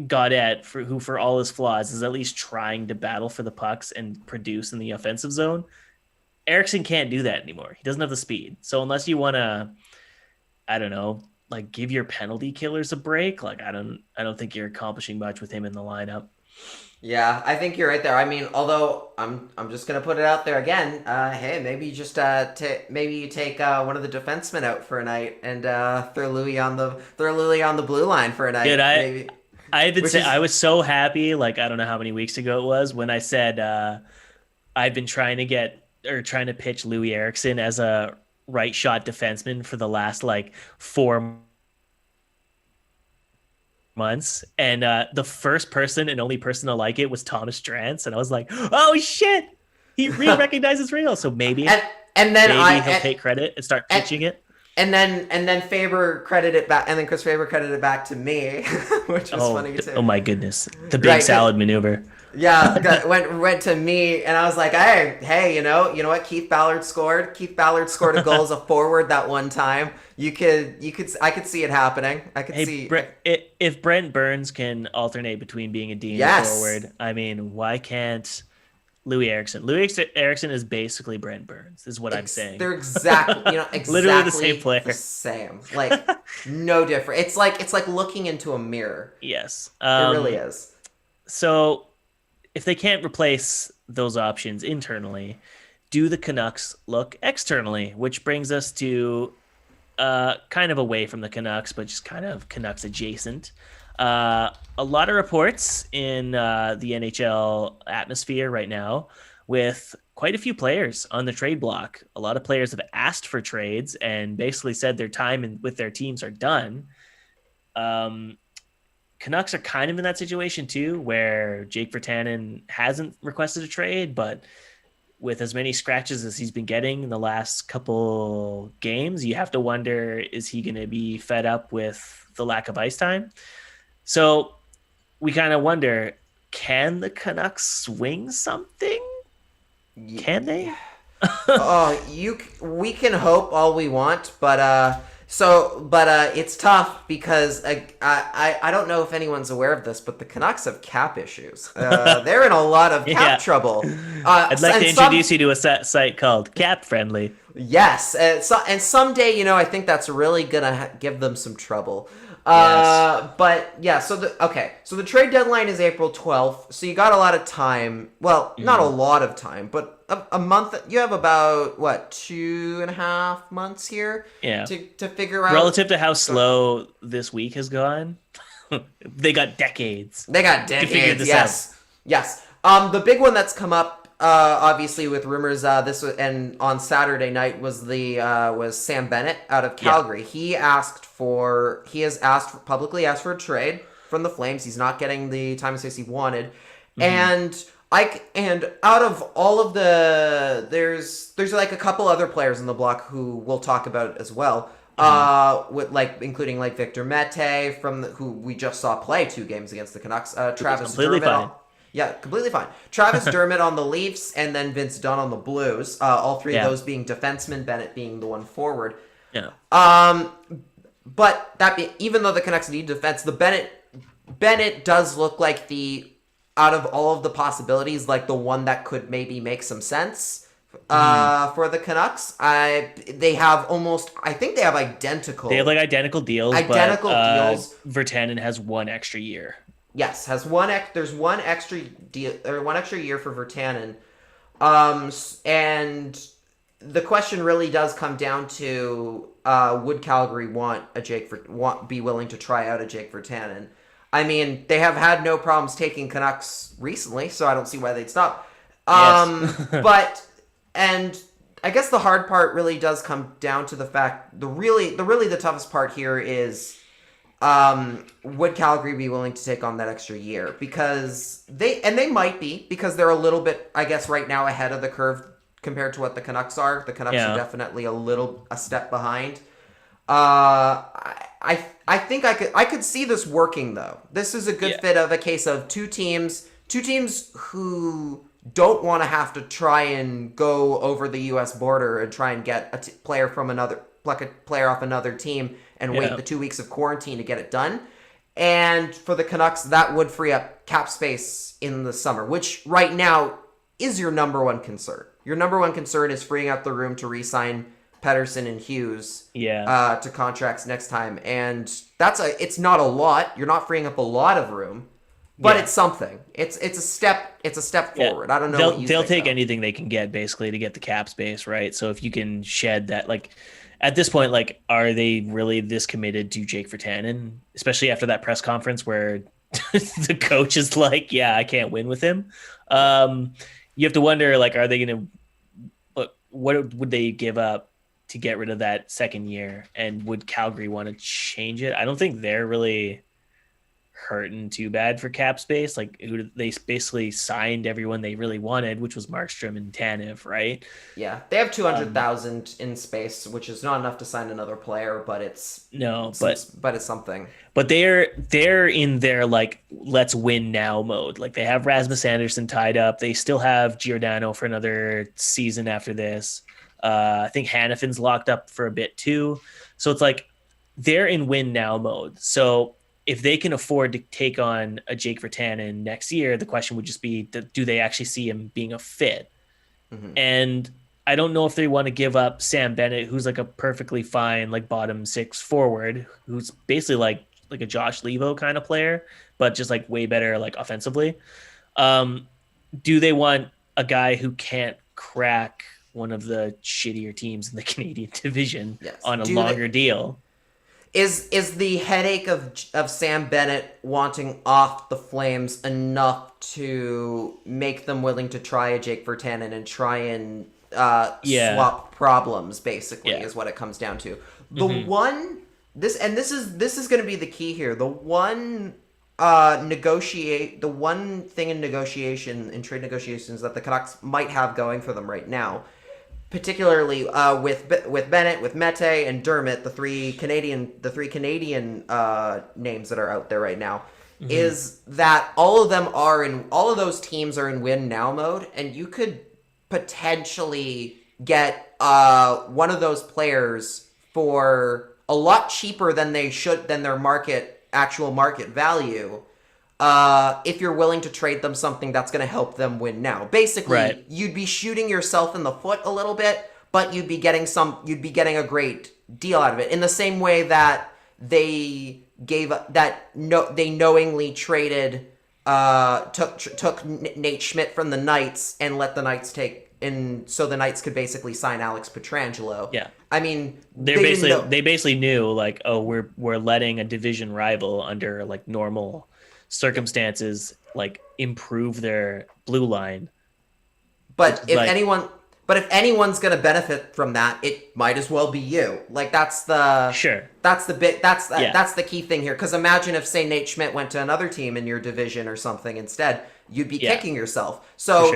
Gauntlet who for all his flaws is at least trying to battle for the pucks and produce in the offensive zone. Eriksson can't do that anymore. He doesn't have the speed. So unless you want to, I don't know, give your penalty killers a break, I don't think you're accomplishing much with him in the lineup. Yeah, I think you're right there. I mean, although I'm just gonna put it out there again. Hey, maybe you just maybe you take one of the defensemen out for a night and throw Louis on the blue line for a night. Dude, I was so happy. I don't know how many weeks ago it was when I said I've been trying to pitch Louis Eriksson as a right shot defenseman for the last 4 months, and the first person and only person to like it was Thomas Drance, and I was like, oh shit, he recognizes real. So maybe and then he'll take credit and start pitching it. And then Faber credited it back, and then Chris Faber credited it back to me, which was funny too. Oh my goodness, the big salad maneuver. went to me, and I was like, hey, you know what? Keith Ballard scored. Keith Ballard scored a goal as a forward that one time. I could see it happening. I could see. If Brent Burns can alternate between being a D and a forward, I mean, why can't Louis Eriksson? Eriksson is basically Brent Burns, is what I'm saying. They're exactly, exactly literally the same player. The same, like no different. It's like looking into a mirror. Yes, it really is. So, if they can't replace those options internally, do the Canucks look externally? Which brings us to kind of away from the Canucks, but just kind of Canucks adjacent. A lot of reports in the NHL atmosphere right now with quite a few players on the trade block. A lot of players have asked for trades and basically said their time with their teams are done. Canucks are kind of in that situation too, where Jake Virtanen hasn't requested a trade, but with as many scratches as he's been getting in the last couple games, you have to wonder, is he going to be fed up with the lack of ice time? So we kind of wonder, can the Canucks swing something? Can they? We can hope all we want, but it's tough because I don't know if anyone's aware of this, but the Canucks have cap issues. They're in a lot of cap trouble. I'd like to introduce you to a site called Cap Friendly. Yes, and someday, I think that's really gonna give them some trouble. Yes. But yeah, so the trade deadline is April 12th, so you got a lot of time. Well, not a lot of time, but a month. You have about 2.5 months here. Yeah. To figure out, relative to how slow this week has gone. They got decades. To figure this out. Yes. The big one that's come up, obviously with rumors, and on Saturday night was Sam Bennett out of Calgary. Yeah. He has publicly asked for a trade from the Flames. He's not getting the time and space he wanted, and out of all of there's like a couple other players in the block who we'll talk about as well. Including Victor Mete who we just saw play 2 games against the Canucks. Travis Dermot. Yeah, completely fine. Travis Dermot on the Leafs, and then Vince Dunn on the Blues. All three of those being defensemen, Bennett being the one forward. Yeah. But even though the Canucks need defense, Bennett does look like out of all of the possibilities, like the one that could maybe make some sense for the Canucks. I think they have identical. They have identical deals. Deals. Virtanen has 1 extra year. Yes, there's one extra deal or 1 extra year for Virtanen, and the question really does come down to would Calgary be willing to try out a Jake Virtanen? I mean, they have had no problems taking Canucks recently, so I don't see why they'd stop. Yes. And I guess the hard part really does come down to the fact the toughest part here is. Would Calgary be willing to take on that extra year? Because they might be, because they're a little bit, I guess, right now ahead of the curve compared to what the Canucks are. The Canucks are definitely a step behind. I think I could see this working though. This is a good fit of a case of two teams who don't want to have to try and go over the U.S. border and try and get a player off another team and wait the 2 weeks of quarantine to get it done. And for the Canucks, that would free up cap space in the summer, which right now is your number one concern. Your number one concern is freeing up the room to re-sign Pettersson and Hughes to contracts next time. And it's not a lot. You're not freeing up a lot of room, but it's something. It's a step forward. I don't know what you they'll think, take though. Anything they can get basically to get the cap space, right? So if you can shed that, at this point, are they really this committed to Jake Virtanen, especially after that press conference where the coach is like, yeah, I can't win with him. You have to wonder, are they going to, what would they give up to get rid of that second year? And would Calgary want to change it? I don't think they're really hurting too bad for cap space. Like who they basically signed everyone they really wanted, which was Markstrom and Tanev, right? Yeah, they have 200,000 in space, which is not enough to sign another player, but it's it's something. But they're in their like let's win now mode. Like they have Rasmus Anderson tied up. They still have Giordano for another season after this. I think Hannafin's locked up for a bit too. So it's like they're in win now mode. So if they can afford to take on a Jake Virtanen next year, the question would just be, do they actually see him being a fit? Mm-hmm. And I don't know if they want to give up Sam Bennett, who's like a perfectly fine, like bottom six forward, who's basically like a Josh Levo kind of player, but just like way better, like offensively. Do they want a guy who can't crack one of the shittier teams in the Canadian division on a longer deal? Is the headache of Sam Bennett wanting off the Flames enough to make them willing to try a Jake Virtanen and try and swap problems? Basically, is what it comes down to. The one this is going to be the key here. The one thing in trade negotiations that the Canucks might have going for them right now, particularly with Bennett, with Mete, and Dermot, the three Canadian names that are out there right now, is that all of those teams are in win now mode, and you could potentially get one of those players for a lot cheaper than their actual market value. If you're willing to trade them something that's going to help them win now. Basically, you'd be shooting yourself in the foot a little bit, but you'd be getting a great deal out of it. In the same way that they knowingly traded took Nate Schmidt from the Knights and let the Knights so the Knights could basically sign Alex Pietrangelo. Yeah. I mean, they basically knew like, oh, we're letting a division rival under like normal circumstances like improve their blue line. But if anyone's going to benefit from that, it might as well be you. Like that's the key thing here. Because imagine if, say, Nate Schmidt went to another team in your division or something instead, you'd be kicking yourself. So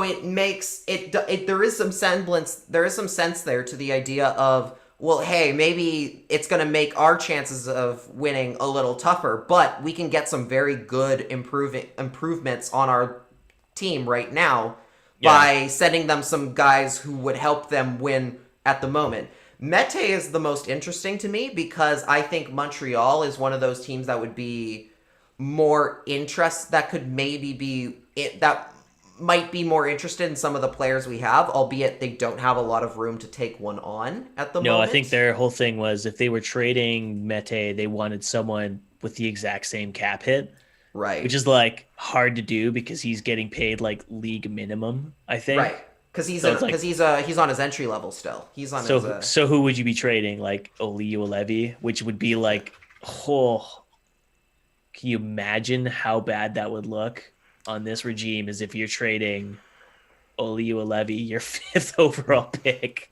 it makes it there is some sense there to the idea of, well, hey, maybe it's going to make our chances of winning a little tougher, but we can get some very good improvements on our team right now by sending them some guys who would help them win at the moment. Mete is the most interesting to me because I think Montreal is one of those teams that would be more that might be more interested in some of the players we have, albeit they don't have a lot of room to take one on at the moment. No, I think their whole thing was if they were trading Mete, they wanted someone with the exact same cap hit. Right. Which is like hard to do because he's getting paid like league minimum, I think. Right. Because he's on his entry level still. He's on So who would you be trading? Like Olli Juolevi, which would be like, can you imagine how bad that would look on this regime as if you're trading Olli Juolevi, your 5th overall pick,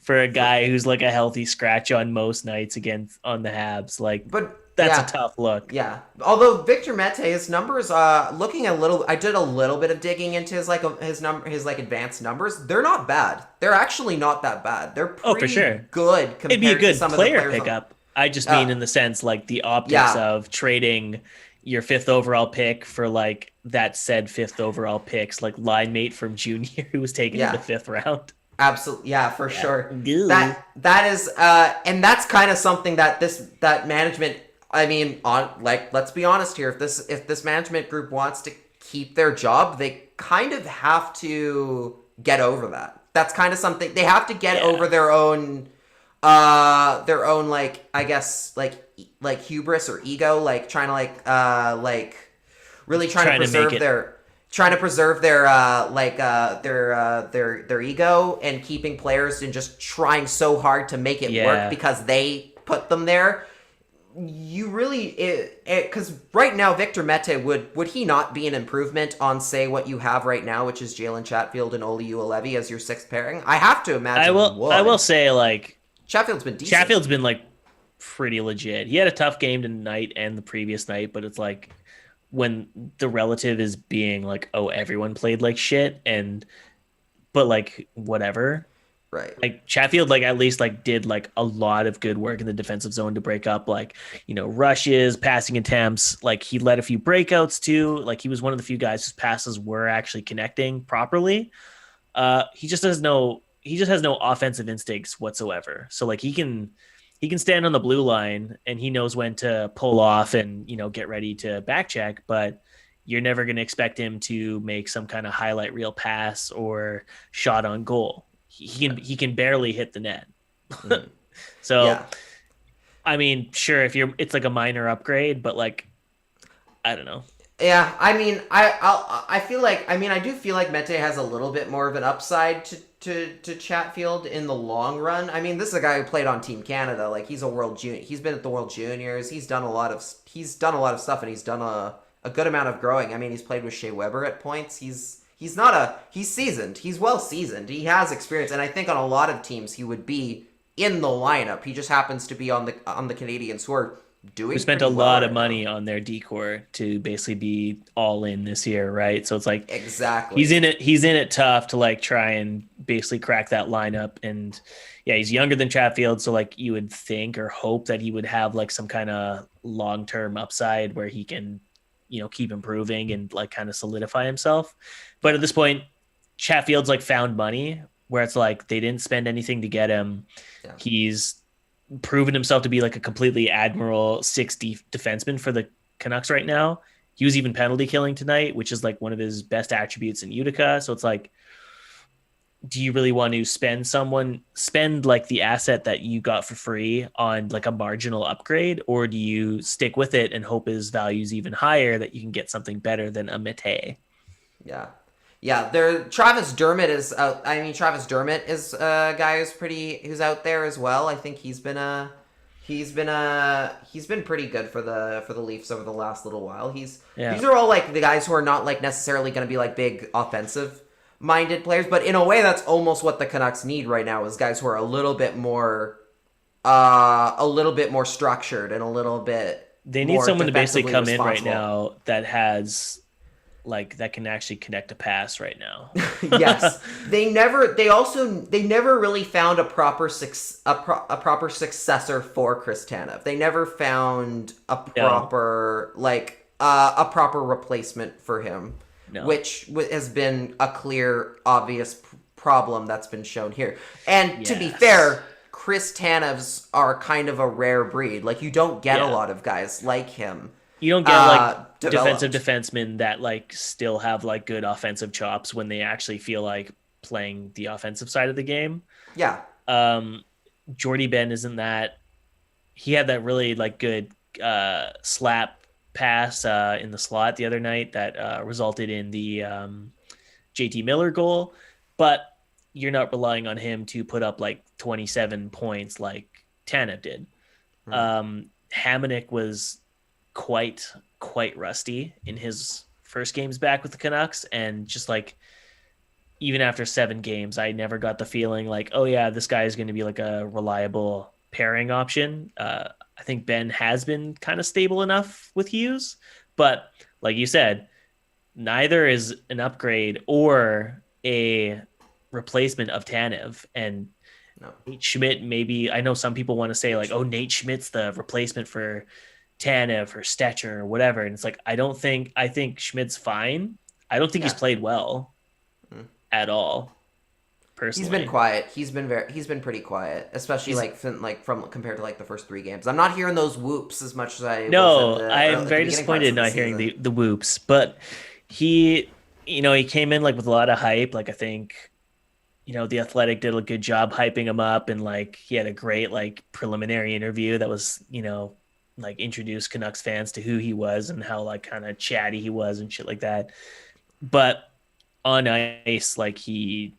for a guy who's like a healthy scratch on most nights on the Habs. Like, but that's a tough look. Yeah. Although Victor Mete's numbers, I did a little bit of digging into his advanced numbers. They're not bad. They're actually not that bad. They're pretty for sure. Good compared It'd be a good to some player of the players pickup. I just mean in the sense like the optics of trading your 5th overall pick for like that said 5th overall picks, like line mate from junior who was taken in the 5th round. Absolutely, for sure. That is, and that's kind of something that that management. I mean, let's be honest here. If this management group wants to keep their job, they kind of have to get over that. That's kind of something they have to get over their own like, I guess, like hubris or ego, like trying to really trying to preserve their ego and keeping players and just trying so hard to make it work because they put them there. You really, because right now Victor Mete would he not be an improvement on, say, what you have right now, which is Jalen Chatfield and Olli Juolevi as your 6th pairing? I have to imagine. I will say, like, Chatfield's been decent. Chatfield's been like pretty legit. He had a tough game tonight and the previous night, but it's like when the relative is being like, oh, everyone played like shit, but like whatever. Right. Like Chatfield, like at least like did like a lot of good work in the defensive zone to break up like, rushes, passing attempts. Like he led a few breakouts too. Like he was one of the few guys whose passes were actually connecting properly. He just has no offensive instincts whatsoever. So like he can stand on the blue line and he knows when to pull off and get ready to back check, but you're never going to expect him to make some kind of highlight reel pass or shot on goal. He can barely hit the net. Mm-hmm. So Yeah. I mean, sure, it's like a minor upgrade, but like I don't know. Yeah, I mean, I feel like, I do feel like Mete has a little bit more of an upside to Chatfield in the long run. I mean, this is a guy who played on Team Canada. Like he's he's been at the World Juniors. He's done a lot of stuff, and he's done a good amount of growing. I mean, he's played with Shea Weber at points. He's seasoned. He's well seasoned. He has experience, and I think on a lot of teams he would be in the lineup. He just happens to be on the Canadiens, who are doing. We spent a lot of money on their decor to basically be all in this year, right? So it's like exactly he's in it tough to like try and basically crack that lineup. And yeah, he's younger than Chatfield, so like you would think or hope that he would have like some kind of long-term upside where he can keep improving and like kind of solidify himself. But at this point, Chatfield's like found money where it's like they didn't spend anything to get him. Yeah. He's proven himself to be like a completely admirable 6D defenseman for the Canucks right now. He was even penalty killing tonight, which is like one of his best attributes in Utica. So it's like, do you really want to spend like the asset that you got for free on like a marginal upgrade, or do you stick with it and hope his value is even higher that you can get something better than a Mete? Yeah. Travis Dermot is out. I mean, Travis Dermot is a guy who's out there as well. I think he's been pretty good for the Leafs over the last little while. These are all like the guys who are not like necessarily going to be like big offensive minded players, but in a way that's almost what the Canucks need right now, is guys who are a little bit more structured and a little bit. They need someone to basically come in right now that has like that can actually connect a pass right now. Yes, they never really found a proper successor for Chris Tanev. They never found a proper replacement for him. No. Which has been a clear, obvious problem that's been shown here. And to be fair, Chris Tanevs are kind of a rare breed. Like, you don't get a lot of guys like him. You don't get like defensive defensemen that like still have like good offensive chops when they actually feel like playing the offensive side of the game. Yeah. Jordy Ben isn't that. He had that really like good slap pass in the slot the other night that resulted in the JT Miller goal, but you're not relying on him to put up like 27 points like Tanev did. Hamonic was quite rusty in his first games back with the Canucks, and just like even after 7 games, I never got the feeling like, oh yeah, this guy is going to be like a reliable pairing option. I think Ben has been kind of stable enough with Hughes, but like you said, neither is an upgrade or a replacement of Tanev. And Nate Schmidt, maybe, I know some people want to say like, oh, Nate Schmidt's the replacement for Tanev or Stetcher or whatever. And it's like, I think Schmidt's fine. I don't think he's played well at all. Personally. He's been quiet. He's been pretty quiet, especially from compared to like the first 3 games. I'm not hearing those whoops as much as I. No, I'm very disappointed not hearing the whoops. But he came in like with a lot of hype. Like I think, the Athletic did a good job hyping him up, and like he had a great like preliminary interview that was like introduced Canucks fans to who he was and how like kind of chatty he was and shit like that. But on ice, like he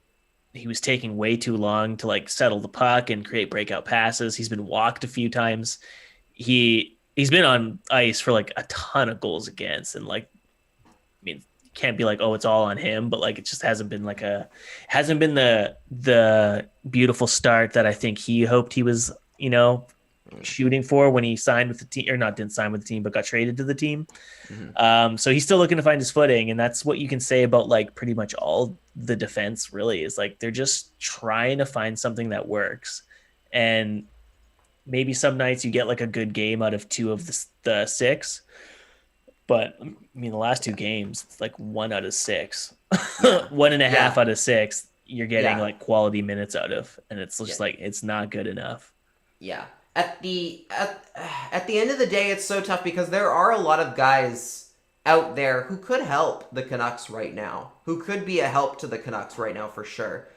was taking way too long to like settle the puck and create breakout passes. He's been walked a few times. He's been on ice for like a ton of goals against, and like, I mean, can't be like, oh, it's all on him, but like it just hasn't been the beautiful start that I think he hoped he was, shooting for when he signed with the team, or not didn't sign with the team, but got traded to the team. So he's still looking to find his footing, and that's what you can say about like pretty much all the defense. Really, is like they're just trying to find something that works, and maybe some nights you get like a good game out of 2 of the 6. But I mean, the last 2 games, it's like 1 out of 6, 1.5 out of 6. You're getting like quality minutes out of, and it's just like it's not good enough. Yeah. At the end of the day, it's so tough because there are a lot of guys out there who could help the Canucks right now, who could be a help to the Canucks right now for sure.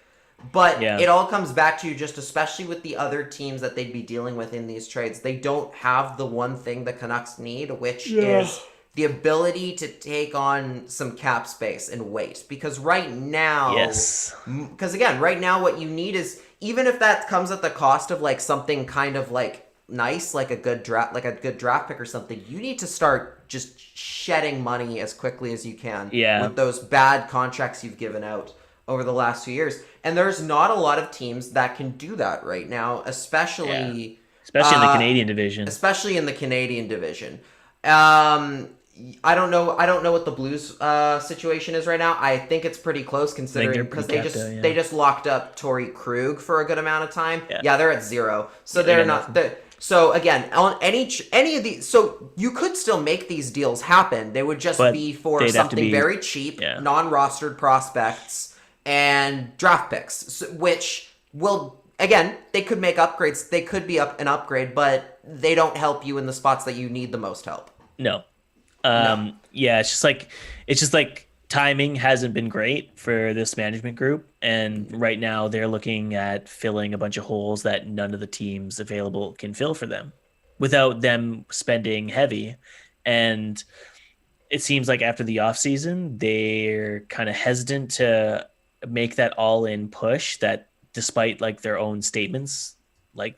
But it all comes back to just especially with the other teams that they'd be dealing with in these trades, they don't have the one thing the Canucks need, which is the ability to take on some cap space and wait. Because right now, right now what you need is, even if that comes at the cost of like something kind of like nice, like a good draft pick or something, you need to start just shedding money as quickly as you can with those bad contracts you've given out over the last 2 years. And there's not a lot of teams that can do that right now, especially in the Canadian division. Especially in the Canadian division. I don't know what the Blues situation is right now. I think it's pretty close considering because they just locked up Torrey Krug for a good amount of time. Yeah, they're at 0. So they're not so again, on any of these, so you could still make these deals happen. They would just be for something very cheap, non-rostered prospects and draft picks, which will, again, they could make upgrades. They could be an upgrade, but they don't help you in the spots that you need the most help. No. Yeah, it's just like timing hasn't been great for this management group, and right now they're looking at filling a bunch of holes that none of the teams available can fill for them without them spending heavy. And it seems like after the offseason, they're kind of hesitant to make that all-in push that, despite like their own statements, like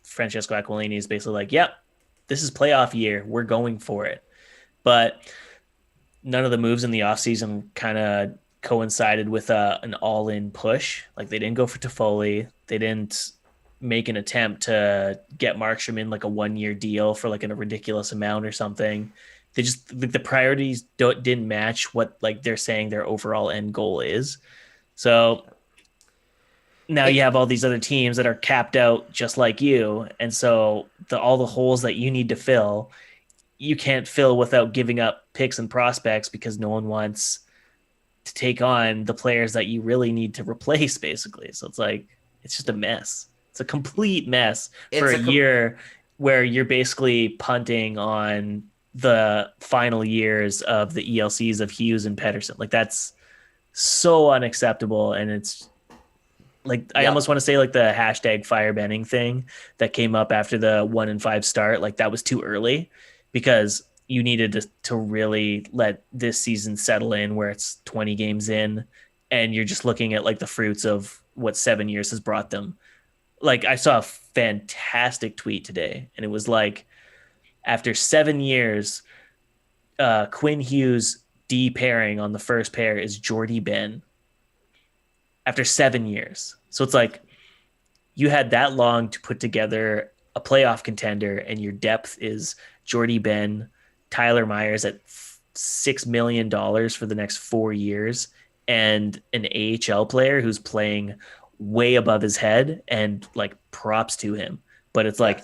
Francesco Aquilini is basically like, yep, this is playoff year, we're going for it. But none of the moves in the offseason kind of coincided with an all-in push. Like they didn't go for Toffoli. They didn't make an attempt to get Markstrom in like a 1-year deal for like a ridiculous amount or something. They just, the priorities didn't match what like they're saying their overall end goal is. So now you have all these other teams that are capped out just like you. And so all the holes that you need to fill, you can't fill without giving up picks and prospects because no one wants to take on the players that you really need to replace, basically. So it's like, it's just a mess. It's a complete mess for a year where you're basically punting on the final years of the ELCs of Hughes and Pettersson. Like that's so unacceptable. And it's like, I almost want to say like the hashtag firebenning thing that came up after the 1-5 start. Like that was too early, because you needed to really let this season settle in where it's 20 games in and you're just looking at like the fruits of what 7 years has brought them. Like I saw a fantastic tweet today, and it was like, after 7 years, Quinn Hughes D pairing on the first pair is Jordy Ben. After 7 years. So it's like, you had that long to put together a playoff contender, and your depth is Jordy Ben, Tyler Myers at $6 million for the next 4 years, and an AHL player who's playing way above his head, and like props to him. But it's like,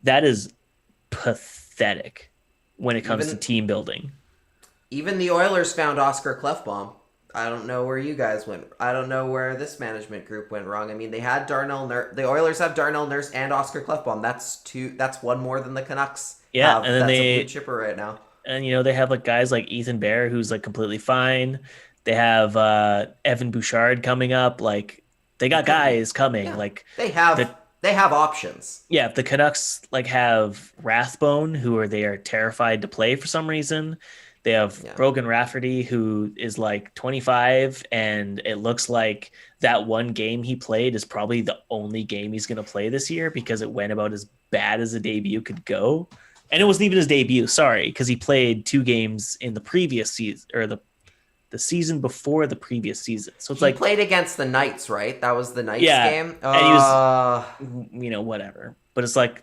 that is pathetic when it comes to team building. Even the Oilers found Oscar Klefbom. I don't know where you guys went. I don't know where this management group went wrong. I mean, they had Darnell Nurse. The Oilers have Darnell Nurse and Oscar Klefbom. That's one more than the Canucks have. And then that's a blue chipper right now. And, you know, they have like guys like Ethan Bear, who's like completely fine. They have Evan Bouchard coming up. Like, they got guys coming. Yeah. Like they have options. Yeah, if the Canucks like have Rathbone, they are terrified to play for some reason. They have Brogan Rafferty, who is like 25, and it looks like that one game he played is probably the only game he's going to play this year, because it went about as bad as a debut could go. And it wasn't even his debut, sorry, because he played 2 games in the previous season, or the season before the previous season. So it's like, he played against the Knights, right? That was the Knights game. And he was, whatever. But it's like,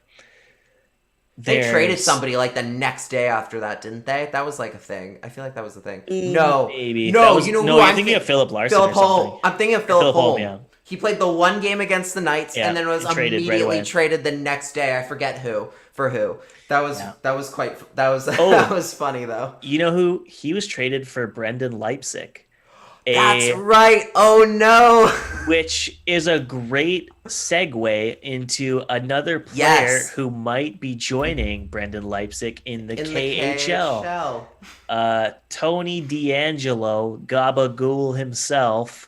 They traded there's somebody like the next day after that, didn't they? That was like a thing. I feel like that was the thing. maybe No, was, you know no. who You're I'm thinking of Philip Larson Philip or something. Holm. I'm thinking of Philip Holm. Yeah. He played the one game against the Knights and then was immediately traded the next day. I forget who. That was that was funny though. You know who he was traded for? Brendan Leipzig. That's right. Oh no. Which is a great segue into another player who might be joining Brendan Leipzig in the KHL. Tony DeAngelo, Gabagool himself.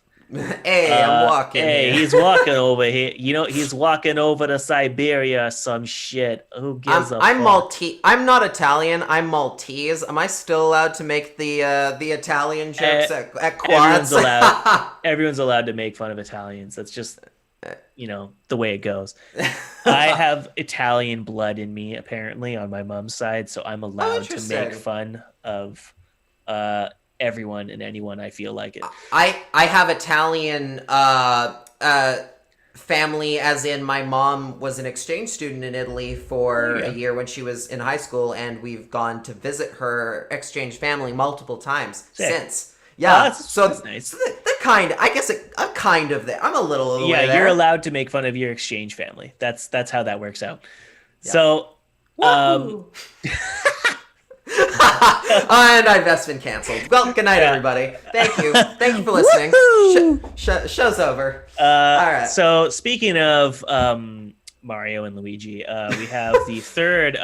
Hey, I'm walking. Hey, here. he's walking over here. You know, he's walking over to Siberia or some shit. Who gives a I'm fuck? Maltese. I'm not Italian. I'm Maltese. Am I still allowed to make the Italian jokes at quads? Everyone's allowed to make fun of Italians. That's just, the way it goes. I have Italian blood in me, apparently, on my mom's side, so I'm allowed to make fun of everyone and anyone I feel like it. I have Italian family, as in my mom was an exchange student in Italy for a year when she was in high school, and we've gone to visit her exchange family multiple times since. Yeah, that's nice. So I'm kind of there. I'm a little way there. You're allowed to make fun of your exchange family. That's how that works out. Yeah. So, and I've just been canceled. Well, good night, everybody. Thank you for listening. Show's over. All right. So speaking of Mario and Luigi, we have the third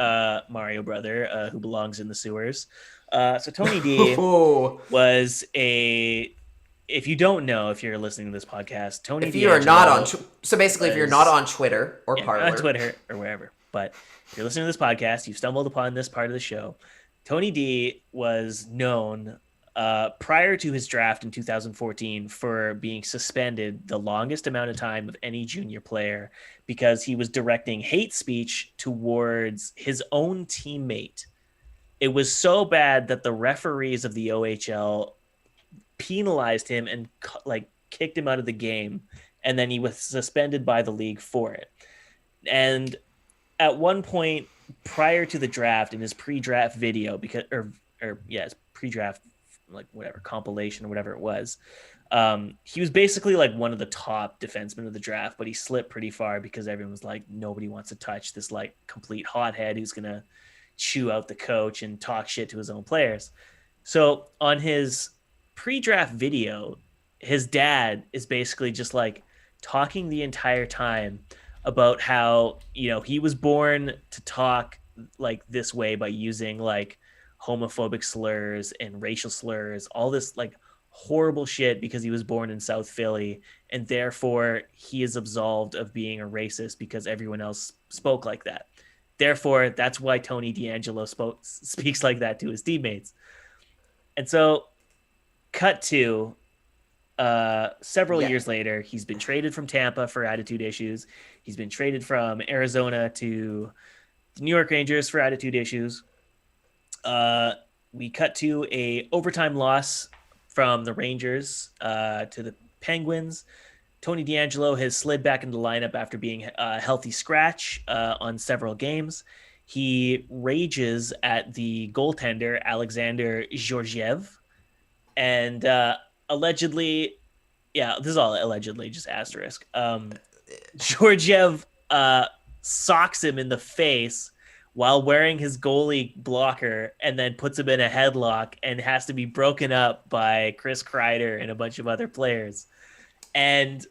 Mario brother who belongs in the sewers. So Tony D was if you don't know, if you're listening to this podcast, Tony D. If you are not on, if you're not on Twitter or Parler, on Twitter or wherever, but if you're listening to this podcast, you've stumbled upon this part of the show. Tony D was known prior to his draft in 2014 for being suspended the longest amount of time of any junior player because he was directing hate speech towards his own teammate. It was so bad that the referees of the OHL penalized him and kicked him out of the game, and then he was suspended by the league for it. And at one point prior to the draft, in his pre-draft video, his pre-draft compilation or whatever it was, he was basically like one of the top defensemen of the draft, but he slipped pretty far because everyone was like, nobody wants to touch this like complete hothead who's gonna chew out the coach and talk shit to his own players. So on his pre-draft video, his dad is basically just like talking the entire time about how, he was born to talk like this way by using like homophobic slurs and racial slurs, all this like horrible shit because he was born in South Philly, and therefore he is absolved of being a racist because everyone else spoke like that. Therefore, that's why Tony DeAngelo speaks like that to his teammates. And so, cut to several years later, he's been traded from Tampa for attitude issues. He's been traded from Arizona to the New York Rangers for attitude issues. We cut to a overtime loss from the Rangers to the Penguins. Tony DeAngelo has slid back into the lineup after being a healthy scratch on several games. He rages at the goaltender, Alexander Georgiev. And allegedly, this is all allegedly, just asterisk. Georgiev socks him in the face while wearing his goalie blocker and then puts him in a headlock and has to be broken up by Chris Kreider and a bunch of other players. And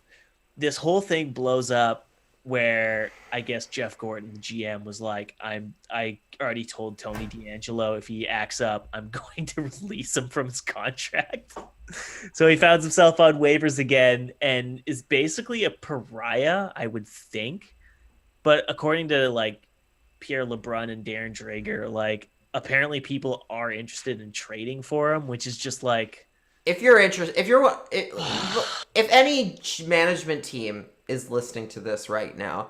this whole thing blows up where I guess Jeff Gordon, the GM, was like, I already told Tony DeAngelo if he acts up, I'm going to release him from his contract. So he found himself on waivers again and is basically a pariah, I would think. But according to like Pierre LeBrun and Darren Drager, like apparently people are interested in trading for him, which is just like, if any management team is listening to this right now,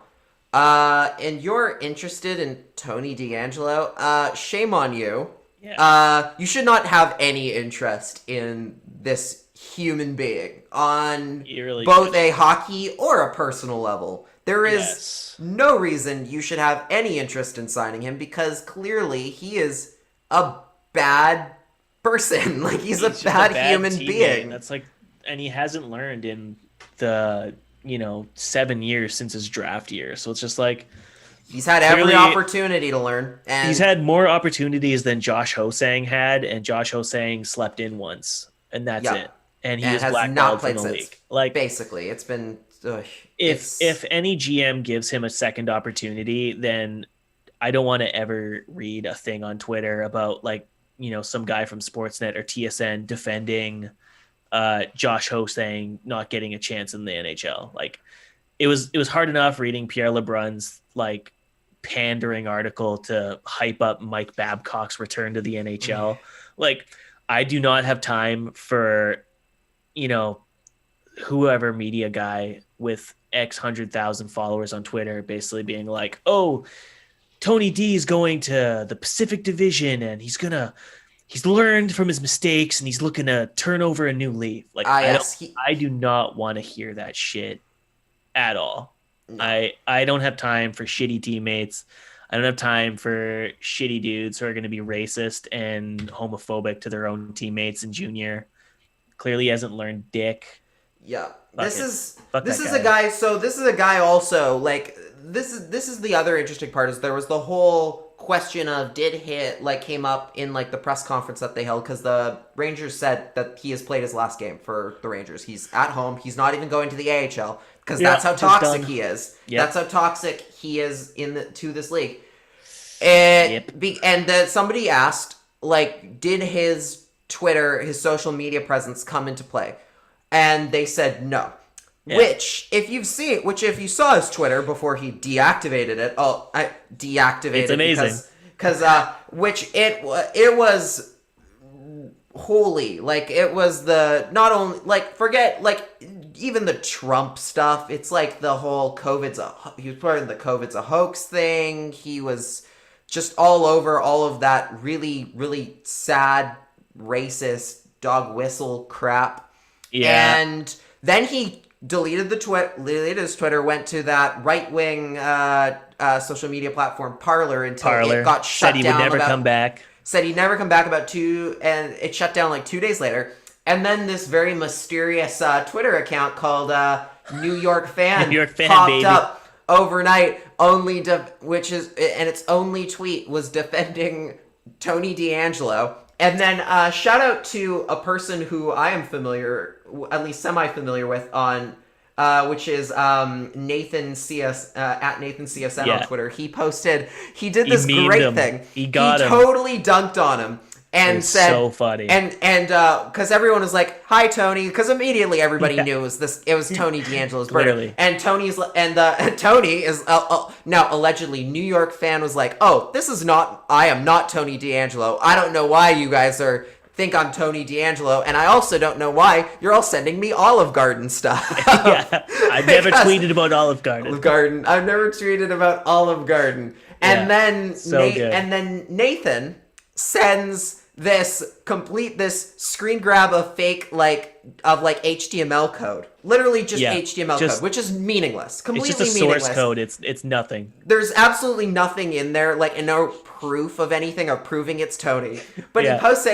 and you're interested in Tony DeAngelo, shame on you. Yeah. You should not have any interest in this human being on both a hockey or a personal level. There is Yes. no reason you should have any interest in signing him because clearly he is a bad person. Like he's a just bad human teammate. being. That's like, and he hasn't learned in the 7 years since his draft year. So it's just like He's had every clearly, opportunity to learn. And he's had more opportunities than Josh Hosang had, and Josh Hosang slept in once, and that's Yeah. it. And he and was has blackballed not from played the since. league. Like Basically, it's been if any GM gives him a second opportunity, then I don't want to ever read a thing on Twitter about some guy from Sportsnet or TSN defending Josh Hosang not getting a chance in the NHL. Like it was hard enough reading Pierre LeBrun's pandering article to hype up Mike Babcock's return to the NHL. Like I do not have time for whoever media guy with X 100,000 followers on Twitter basically being like, oh, Tony D is going to the Pacific Division and he's learned from his mistakes and he's looking to turn over a new leaf. Like I do not want to hear that shit at all. No. I don't have time for shitty teammates. I don't have time for shitty dudes who are going to be racist and homophobic to their own teammates in junior. Clearly hasn't learned dick. Yeah. Fuck this it. is Fuck this that is guy. a guy so this is a guy also like this is the other interesting part is there was the whole question of came up in the press conference that they held because the Rangers said that he has played his last game for the Rangers. He's at home. He's not even going to the AHL because that's how toxic he is. Yep. That's how toxic he is to this league. And somebody asked did his Twitter, his social media presence come into play? And they said no. Yeah. Which if you saw his Twitter before he deactivated it, it's amazing because it was holy. It was the not only forget even the Trump stuff. It's the whole he was part of the COVID's a hoax thing. He was just all over all of that really really sad racist dog whistle crap. Yeah. And then he deleted his Twitter, went to that right-wing social media platform Parler until it got shut down. Said he would never come back. Said he'd never come back and it shut down 2 days later. And then this very mysterious Twitter account called New York Fan, popped baby. up overnight, and its only tweet was defending Tony DeAngelo. And then shout out to a person who I am at least semi-familiar with on, which is Nathan CS at Nathan CSN on Twitter. He did this great thing. He totally dunked on him and said, so funny. And because everyone was like, "Hi Tony," because immediately everybody knew it was Tony DeAngelo's brother. And Tony is now allegedly New York Fan was like, "Oh, I am not Tony DeAngelo. I don't know why you guys think I'm Tony DeAngelo, and I also don't know why you're all sending me Olive Garden stuff." I've never tweeted about Olive Garden. I've never tweeted about Olive Garden. And then Nathan sends this screen grab of fake HTML code, literally just HTML code, which is meaningless, completely meaningless. It's just a source code. It's nothing. There's absolutely nothing in there, and no proof of anything of proving it's Tony. But he posts it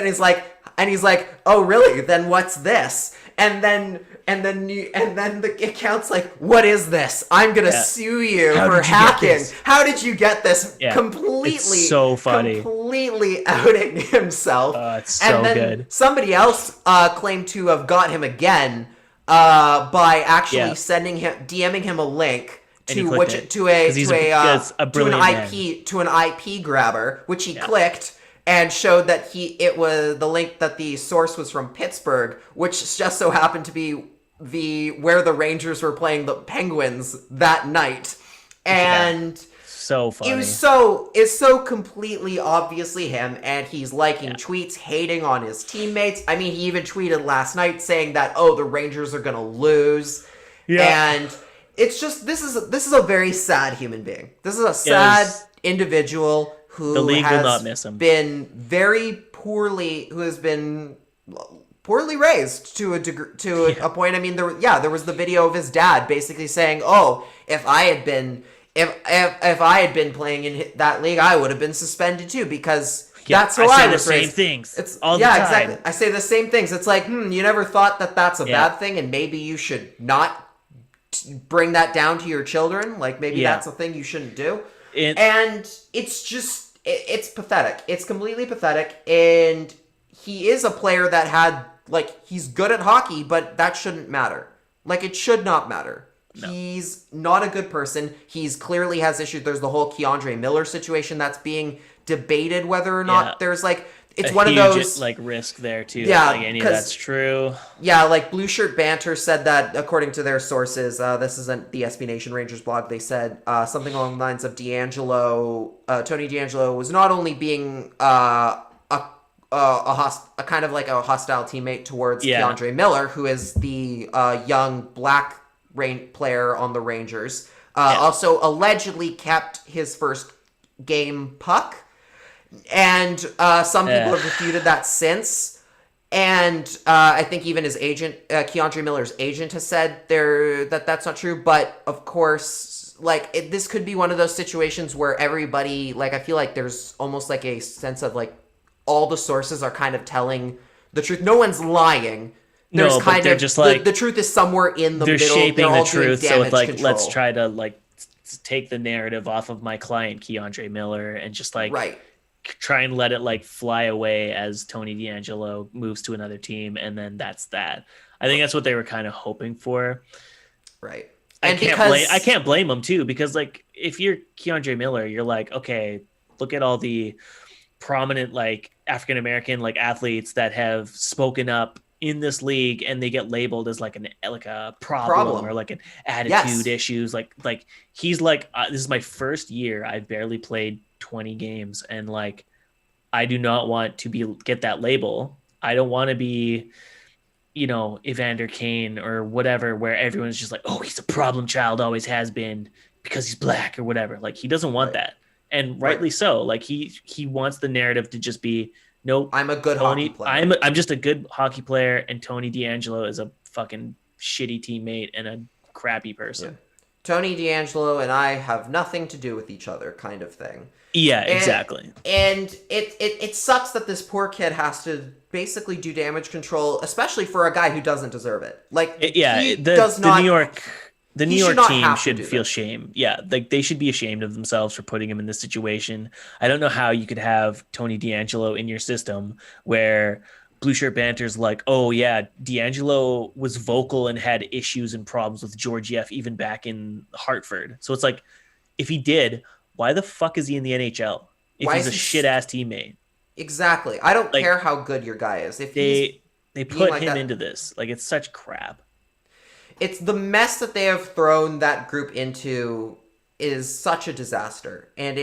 and he's like, "Oh really? Then what's this?" And then the account's like, "What is this? I'm gonna sue you for hacking. How did you get this?" Yeah. Completely, it's so funny. Completely outing himself. It's so and then good. Somebody else claimed to have got him again by actually DMing him a link to an IP grabber, which he clicked. And showed that it was the link that the source was from Pittsburgh, which just so happened to be where the Rangers were playing the Penguins that night. And so funny. It's so completely obviously him, and he's liking tweets, hating on his teammates. I mean, he even tweeted last night saying that, "Oh, the Rangers are gonna lose." Yeah. And it's just this is a very sad human being. This is a sad individual who the league will not miss him. Been very poorly, who has been poorly raised to a degree, a point. I mean, there was the video of his dad basically saying, "Oh, if I had been playing in that league, I would have been suspended too because that's how I was raised." I say the same things. It's all the time. Exactly. I say the same things. It's like, you never thought that that's a bad thing, and maybe you should not bring that down to your children. Like maybe that's a thing you shouldn't do. And it's just, it's pathetic. It's completely pathetic. And he is a player that had, like, he's good at hockey, but that shouldn't matter. Like, it should not matter. No. He's not a good person. He's clearly has issues. There's the whole Keandre Miller situation that's being debated whether or not there's, like, it's one of those, like, risk there too. Yeah, like, any of that's true. Yeah, like Blue Shirt Banter said that according to their sources, this isn't the SB Nation Rangers blog. They said something along the lines of Tony DeAngelo was not only being a kind of like a hostile teammate towards Keandre Miller, who is the young black player on the Rangers, also allegedly kept his first game puck. And some people have refuted that since. And I think even his agent, Keandre Miller's agent, has said that's not true. But, of course, like, this could be one of those situations where everybody, like, I feel like there's almost like a sense of, like, all the sources are kind of telling the truth. No one's lying. There's kind of just like, the truth is somewhere in the middle. They're shaping the truth. So it's like, let's try to, like, take the narrative off of my client, Keandre Miller, and just, like... Right. Try and let it like fly away as Tony DeAngelo moves to another team, and then that's that. I think that's what they were kind of hoping for. Right. And I can't blame them too, because like if you're Keandre Miller, you're like, okay, look at all the prominent like African American like athletes that have spoken up in this league, and they get labeled as like a problem. Or like an attitude issues. Like he's like, this is my first year. I've barely played 20 games, and like I do not want to get that label. I don't want to be, Evander Kane or whatever, where everyone's just like, oh, he's a problem child, always has been because he's black or whatever. Like he doesn't want that, and rightly so. Like he wants the narrative to just be, nope, I'm a good hockey player. I'm just a good hockey player, and Tony DeAngelo is a fucking shitty teammate and a crappy person. Yeah. Tony DeAngelo and I have nothing to do with each other, kind of thing. Yeah, exactly. And it sucks that this poor kid has to basically do damage control, especially for a guy who doesn't deserve it. Like, the New York team should feel shame. Yeah, like they should be ashamed of themselves for putting him in this situation. I don't know how you could have Tony DeAngelo in your system where Blue Shirt Banter's like, oh yeah, DeAngelo was vocal and had issues and problems with Georgiev even back in Hartford. So it's like, if he did, why the fuck is he in the NHL if he's a shit-ass teammate? Exactly. I don't care how good your guy is. If they put him into this. Like, it's such crap. It's the mess that they have thrown that group into is such a disaster. And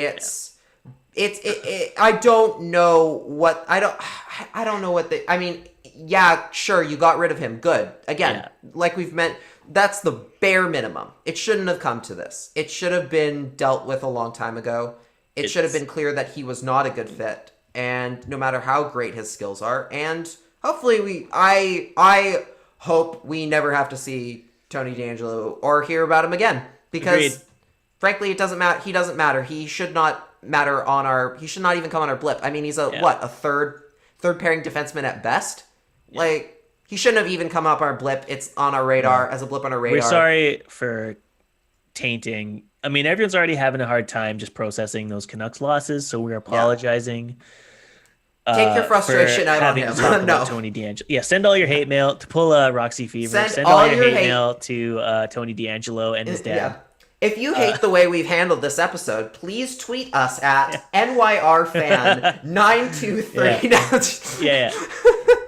I don't know what... I don't know what they... I mean, yeah, sure, you got rid of him. Good. Again, like we've meant... That's the bare minimum. It shouldn't have come to this. It should have been dealt with a long time ago. It should have been clear that he was not a good fit, and no matter how great his skills are. And hopefully I hope we never have to see Tony DeAngelo or hear about him again, because frankly, it doesn't matter. He doesn't matter. He should not matter on our. He should not even come on our blip. I mean, he's a third pairing defenseman at best. Yeah. Like. He shouldn't have even come up our blip. It's on our radar as a blip on our radar. We're sorry for tainting. I mean, everyone's already having a hard time just processing those Canucks losses, so we're apologizing. Take your frustration out on him. No, Tony DeAngelo. Yeah, send all your hate mail to pull Roxy Fever. Send all your hate mail to Tony DeAngelo and his dad. Yeah. If you hate the way we've handled this episode, please tweet us at NYRFan923. Yeah.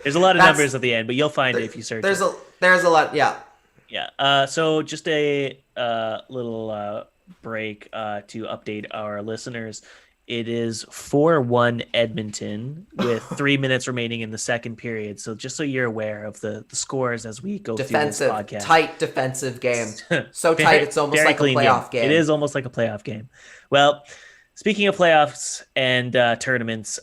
There's a lot of numbers at the end, but you'll find it if you search. There's a lot. Yeah. Yeah. So just a little break to update our listeners. It is 4-1 Edmonton with 3 minutes remaining in the second period. So just so you're aware of the scores as we go through this podcast. Tight defensive game. So tight, it's almost like a playoff game. It is almost like a playoff game. Well, speaking of playoffs and tournaments,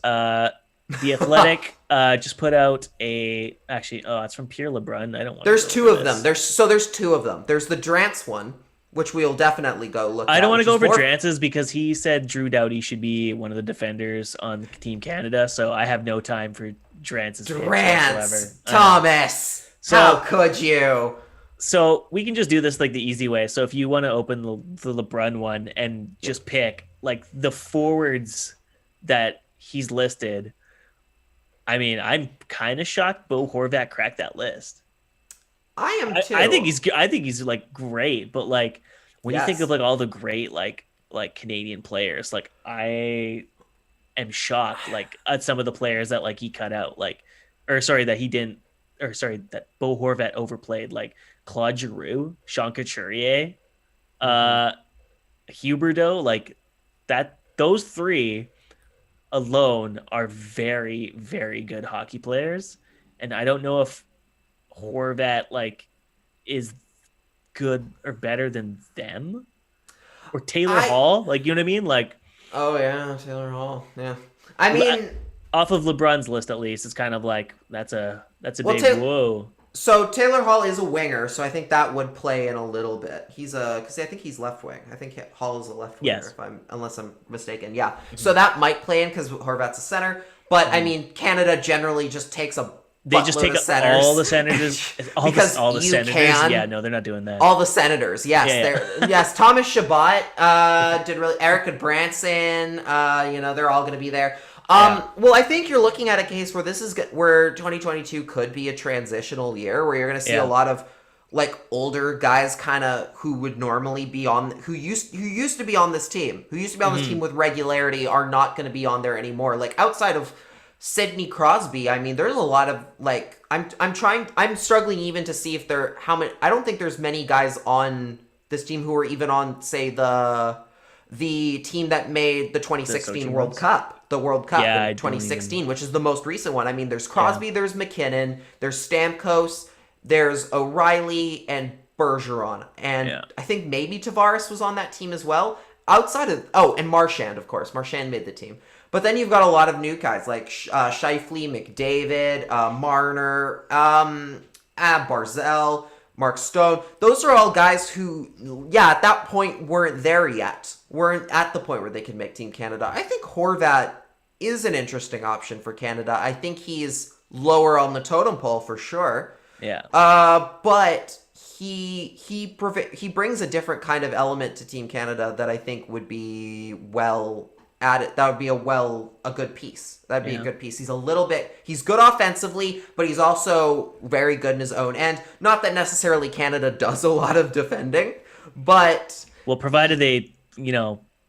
The Athletic just put out it's from Pierre LeBrun. I don't want. There's two of them. There's two of them. There's the Drance one, which we'll definitely go look at. I don't want to go over Drance's because he said Drew Doughty should be one of the defenders on Team Canada, so I have no time for Drance's picks whatsoever. Thomas, how could you? So we can just do this like the easy way. So if you want to open the LeBrun one and just pick like the forwards that he's listed, I mean, I'm kind of shocked Bo Horvat cracked that list. I am too. I think he's like great, but like when you think of like all the great like Canadian players, like I am shocked like at some of the players that like he cut out, that Bo Horvat overplayed, like Claude Giroux, Sean Couturier, Huberdeau, like that. Those three alone are very, very good hockey players, and I don't know if Horvat like is good or better than them, or Taylor Hall, like, you know what I mean, like. Oh yeah, Taylor Hall. Yeah, I mean, off of LeBron's list at least, it's kind of like that's a big whoa. So Taylor Hall is a winger, so I think that would play in a little bit. Because I think he's left wing. I think Hall is a left winger, unless I'm mistaken. Yeah, so that might play in because Horvat's a center. But I mean, Canada generally just takes a They just take all the senators, all the senators. Yeah, no, they're not doing that. All the senators, yes, yes. Thomas Chabot did really. Erica Branson, they're all going to be there. Well, I think you're looking at a case where where 2022 could be a transitional year, where you're going to see a lot of like older guys, kind of who would normally be on, who used to be on this team, with regularity, are not going to be on there anymore. Like outside of Sidney Crosby, I mean, there's a lot of like I'm struggling even to see if how many. I don't think there's many guys on this team who are even on, say, the team that made the 2016 World Cup. The World Cup in 2016, which is the most recent one. I mean, there's Crosby, there's McKinnon, there's Stamkos, there's O'Reilly and Bergeron, and I think maybe Tavares was on that team as well. Outside of and Marchand, of course, Marchand made the team. But then you've got a lot of new guys like Scheifele, McDavid, Marner, Barzell, Mark Stone. Those are all guys who, at that point weren't there yet. Weren't at the point where they could make Team Canada. I think Horvat is an interesting option for Canada. I think he's lower on the totem pole for sure. Yeah. But he brings a different kind of element to Team Canada that I think would be well added. That would be a good piece. That'd be a good piece. He's good offensively, but he's also very good in his own end. Not that necessarily Canada does a lot of defending, but provided they,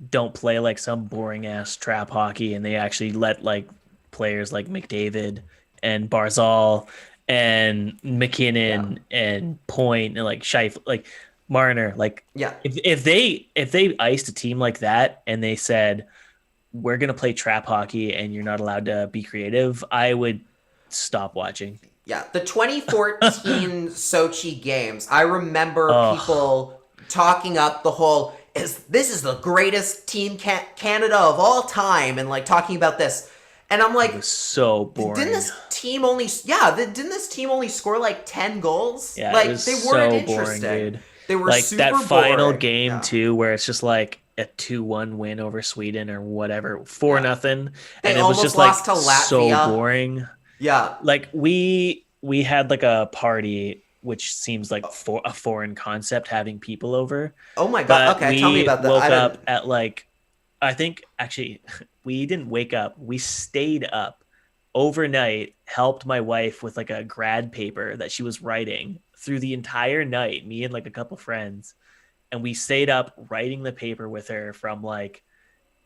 don't play like some boring ass trap hockey and they actually let like players like McDavid and Barzal and McKinnon and Point and like Scheifele, like Marner, like if they iced a team like that and they said, we're going to play trap hockey and you're not allowed to be creative, I would stop watching. Yeah, the 2014 Sochi games, I remember people talking up the whole, this is the greatest Team Canada of all time, and like talking about this. And I'm like, it was so boring. Didn't this team only score like 10 goals? Yeah, like it was they weren't so interesting. Boring, dude. They were like super that final boring. game too, where it's just like a 2-1 win over Sweden or whatever, 4-0, and it was just like so boring. Yeah, like we had like a party, which seems like a foreign concept, having people over. Oh my god! Okay, tell me about that. We woke up at like, I think actually we didn't wake up. We stayed up overnight. Helped my wife with like a grad paper that she was writing through the entire night. Me and like a couple friends, and we stayed up writing the paper with her from like,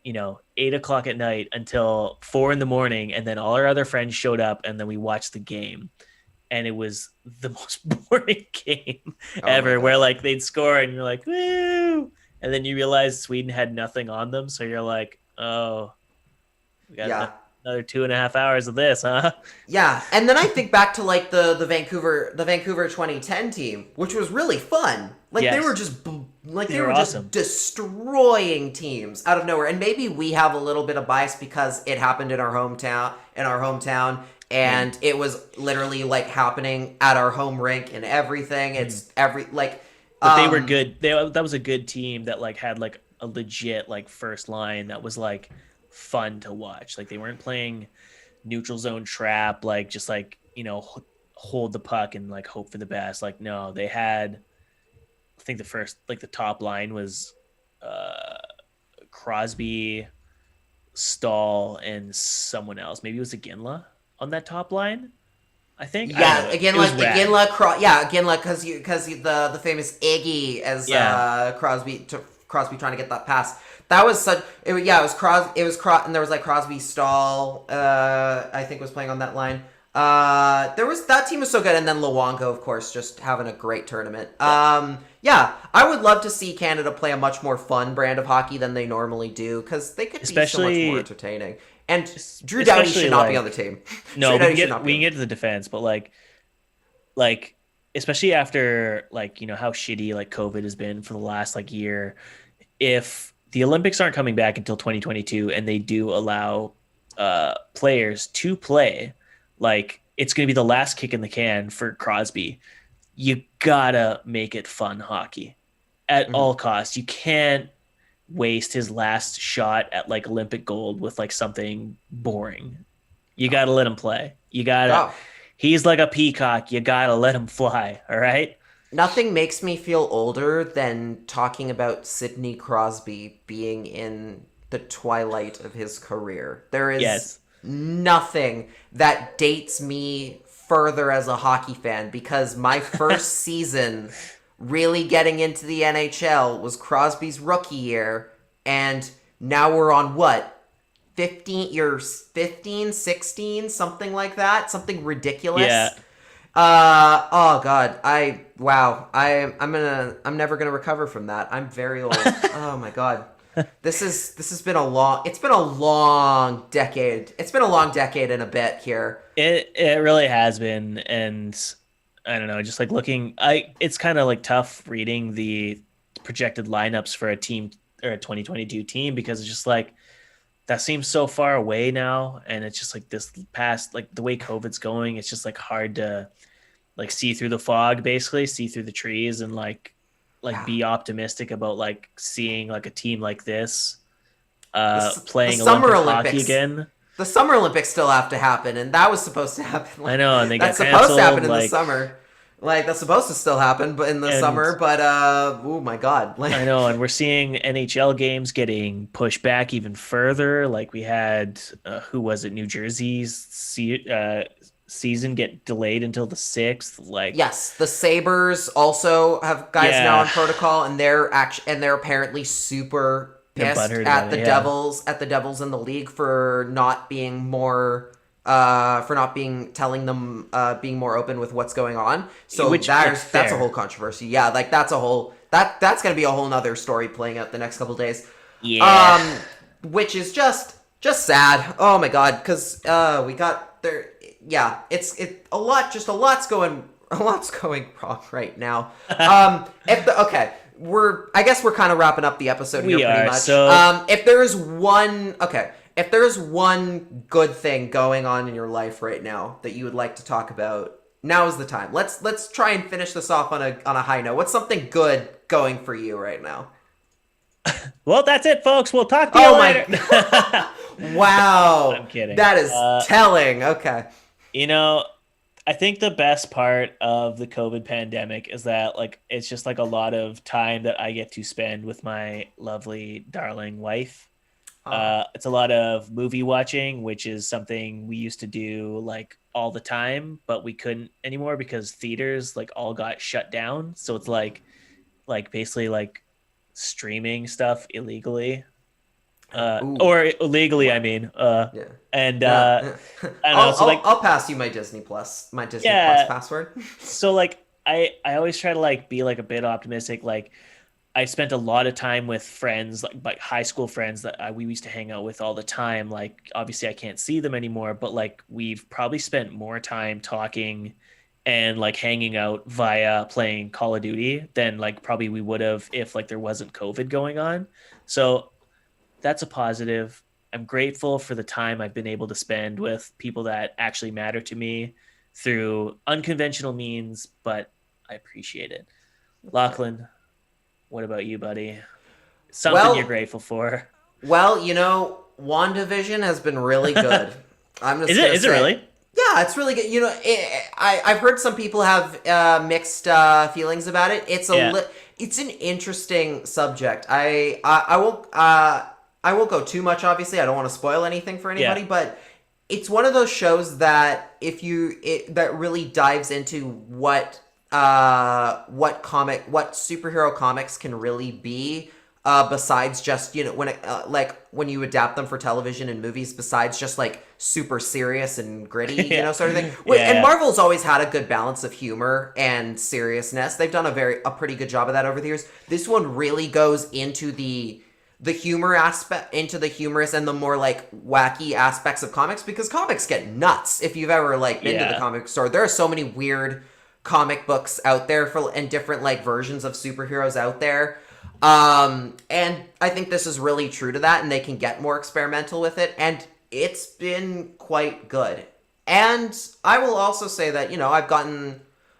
8:00 at night until 4 a.m, and then all our other friends showed up, and then we watched the game. And it was the most boring game ever, where like they'd score and you're like, woo! And then you realize Sweden had nothing on them. So you're like, oh, we got another 2.5 hours of this, huh? Yeah. And then I think back to like the Vancouver 2010 team, which was really fun. Like they were just Like, they were were awesome. just destroying teams out of nowhere. And maybe we have a little bit of bias because it happened in our hometown, and it was literally like happening at our home rink and everything. It's But they were good. That was a good team that like had like a legit like first line that was like fun to watch. Like they weren't playing neutral zone trap, like just like, hold the puck and like hope for the best. Like no, they had, I think the first, like the top line was uh Crosby, Stahl, and someone else. Maybe it was Iginla on that top line. I think. I don't Yeah, know. again, It was like rad. because the famous Iggy as Yeah. Crosby trying to get that pass. That was such. It was and there was like Crosby Stall. I think was playing on that line. There was that team was so good, and then Luongo, of course, just having a great tournament. Yeah, I would love to see Canada play a much more fun brand of hockey than they normally do because they could be so much Especially more entertaining. And Drew Doughty should not be on the team. No, Drew we Doughty should not be can on get to the defense, but like especially after like how shitty like COVID has been for the last like year. If the Olympics aren't coming back until 2022 and they do allow players to play, like it's going to be the last kick in the can for Crosby. You gotta make it fun hockey at all costs. You can't waste his last shot at like Olympic gold with like something boring. You got to let him play. You got to, Oh. he's like a peacock. You got to let him fly. All right. Nothing makes me feel older than talking about Sidney Crosby being in the twilight of his career. There is Yes. nothing that dates me further as a hockey fan because my first season really getting into the NHL was Crosby's rookie year, and now we're on what? 15, 16, something like that, something ridiculous. Yeah. Oh god, I'm never gonna recover from that. I'm very old. Oh my god. This has been a long decade. It's been a long decade and a bit here. It really has been. And I don't know, just like it's kind of like tough reading the projected lineups for a team or a 2022 team because it's just like, that seems so far away now. And it's just like this past, like the way COVID's going, it's just like hard to like see through the fog, basically see through the trees and like be optimistic about like seeing like a team like this playing the Summer Olympic Olympics hockey again. The Summer Olympics still have to happen, and that was supposed to happen. I know, and they got that's supposed to happen in canceled, the summer. Like that's supposed to still happen, but in the summer. But oh my god! I know, and we're seeing NHL games getting pushed back even further. Like we had, who was it? New Jersey's season get delayed until the 6th. Like yes, the Sabres also have guys now on protocol, and they're apparently super pissed at the Devils in the league for not being more telling them being more open with what's going on. So that's a whole controversy. Yeah, like that's gonna be a whole nother story playing out the next couple of days. Yeah. Which is just sad. Oh my god, because we got there. Yeah, a lot's going wrong right now. I guess we're kind of wrapping up the episode here pretty much. So... if there's one good thing going on in your life right now that you would like to talk about, now is the time. Let's try and finish this off on a high note. What's something good going for you right now? Well, that's it, folks. We'll talk to you later. Wow. I'm kidding. That is telling. Okay. I think the best part of the COVID pandemic is that like it's just like a lot of time that I get to spend with my lovely, darling wife. It's a lot of movie watching, which is something we used to do like all the time, but we couldn't anymore because theaters like all got shut down. So it's like basically like streaming stuff illegally. Or illegally, I mean. Yeah. And I don't know. So I'll pass you my Disney Plus Plus password. So like I always try to like be like a bit optimistic. Like I spent a lot of time with friends, like high school friends that we used to hang out with all the time. Like obviously I can't see them anymore, but like we've probably spent more time talking and like hanging out via playing Call of Duty than like probably we would have if like there wasn't COVID going on. So that's a positive. I'm grateful for the time I've been able to spend with people that actually matter to me through unconventional means, but I appreciate it. Lachlan, what about you, buddy? Something you're Well, grateful for? well, WandaVision has been really good. I'm just Is gonna it? Is it say, really? yeah, it's really good. I've heard some people have mixed feelings about it. Yeah. It's an interesting subject. I won't go too much. Obviously, I don't want to spoil anything for anybody, Yeah. but it's one of those shows that that really dives into what superhero comics can really be. Besides just when you adapt them for television and movies, besides just like super serious and gritty, sort of thing. And Marvel's always had a good balance of humor and seriousness. They've done a pretty good job of that over the years. This one really goes into the humor aspect, into the humorous and the more like wacky aspects of comics, because comics get nuts. If you've ever like been to the comic store, there are so many weird comic books out there and different like versions of superheroes out there. And I think this is really true to that, and they can get more experimental with it, and it's been quite good. And I will also say that,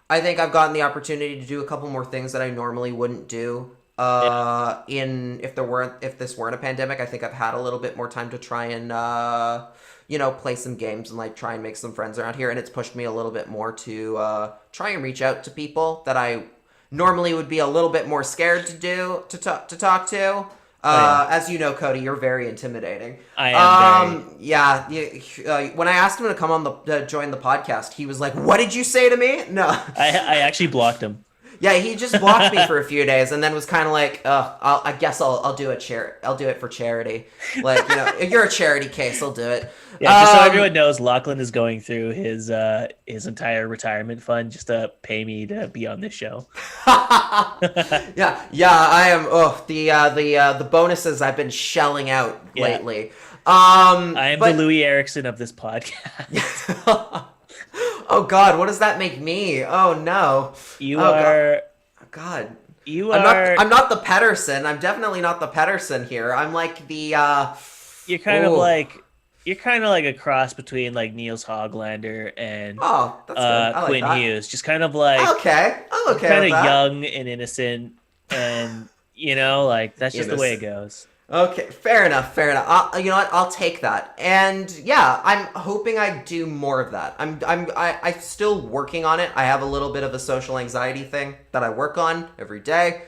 I think I've gotten the opportunity to do a couple more things that I normally wouldn't do. If this weren't a pandemic, I think I've had a little bit more time to try and, play some games and like try and make some friends around here. And it's pushed me a little bit more to, try and reach out to people that I normally would be a little bit more scared to talk to. As you know, Cody, you're very intimidating. I am very. Yeah. When I asked him to come on join the podcast, he was like, "What did you say to me?" No, I actually blocked him. Yeah, he just blocked me for a few days, and then was kind of like, I guess I'll do it. I'll do it for charity. Like, if you're a charity case, I'll do it. Yeah, just so everyone knows, Lachlan is going through his entire retirement fund just to pay me to be on this show. yeah, I am. Oh, the bonuses I've been shelling out lately. I am the Louis Erickson of this podcast. Oh God, what does that make me? Oh no. You are. God. You are. I'm not the Pedersen. I'm definitely not the Pedersen here. I'm like the. You're kind of like. You're kind of like a cross between like Niels Hoglander and that's good. I like Quinn that. Hughes. Just kind of like. Okay. I'm okay. Kind with of that. young and innocent, and like that's just the way it goes. Okay, fair enough. You know what? I'll take that. And yeah, I'm hoping I do more of that. I'm still working on it. I have a little bit of a social anxiety thing that I work on every day.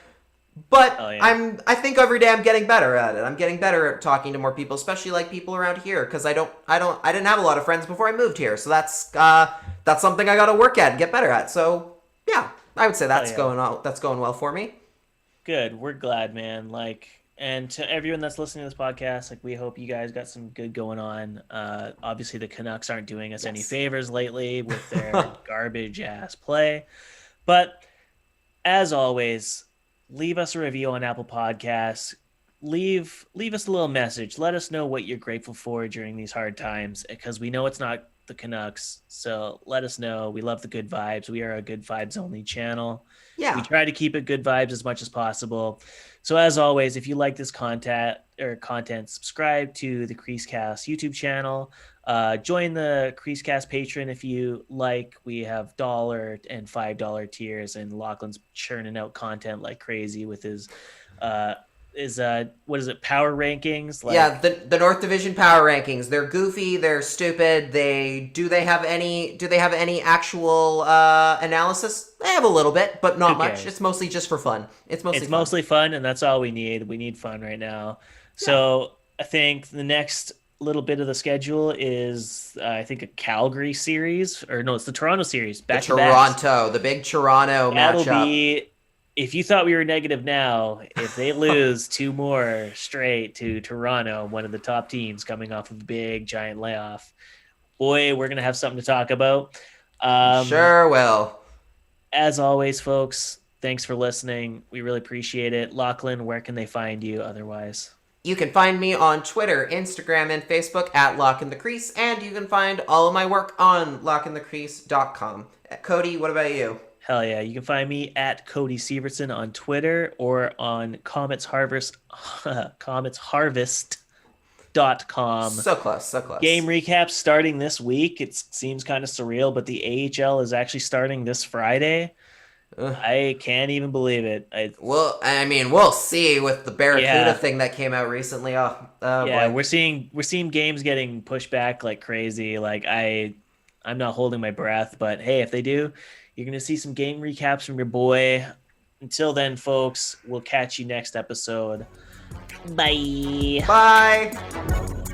But I think every day I'm getting better at it. I'm getting better at talking to more people, especially like people around here, because I didn't have a lot of friends before I moved here. So that's something I got to work at and get better at. So yeah, I would say that's going well for me. Good. We're glad, man. And to everyone that's listening to this podcast, we hope you guys got some good going on. Obviously, the Canucks aren't doing us any favors lately with their garbage-ass play. But as always, leave us a review on Apple Podcasts. Leave us a little message. Let us know what you're grateful for during these hard times, because we know it's not the Canucks. So let us know. We love the good vibes. We are a good vibes only channel. Yeah. We try to keep it good vibes as much as possible. So as always, if you like this content, subscribe to the CreaseCast YouTube channel. Join the CreaseCast Patreon if you like. We have $1 and $5 tiers, and Lachlan's churning out content like crazy with his what is it, power rankings? The North Division power rankings. They're goofy, they're stupid. Do they have any actual analysis? They have a little bit, but not much. It's mostly just for fun. It's mostly fun, and that's all we need. We need fun right now. So I think the next little bit of the schedule is I think a Calgary series, or no, it's the Toronto series. The big Toronto That'll matchup. Be, if you thought we were negative now, if they lose 2 more straight to Toronto, one of the top teams coming off of a big giant layoff, boy, we're gonna have something to talk about. Sure will. As always, folks, thanks for listening. We really appreciate it. Lachlan, where can they find you otherwise? You can find me on Twitter, Instagram, and Facebook at Lach and the Crease, and you can find all of my work on lachandthecrease.com. Cody, what about you? Hell yeah. You can find me at Cody Sievertson on Twitter or on cometsharvest.com. So close, so close. Game recaps starting this week. It seems kind of surreal, but the AHL is actually starting this Friday. I can't even believe it. Well, I mean, we'll see with the Barracuda Yeah. thing that came out recently. Oh Yeah, boy. we're seeing games getting pushed back like crazy. Like I'm not holding my breath, but hey, if they do, you're gonna see some game recaps from your boy. Until then, folks, we'll catch you next episode. Bye. Bye.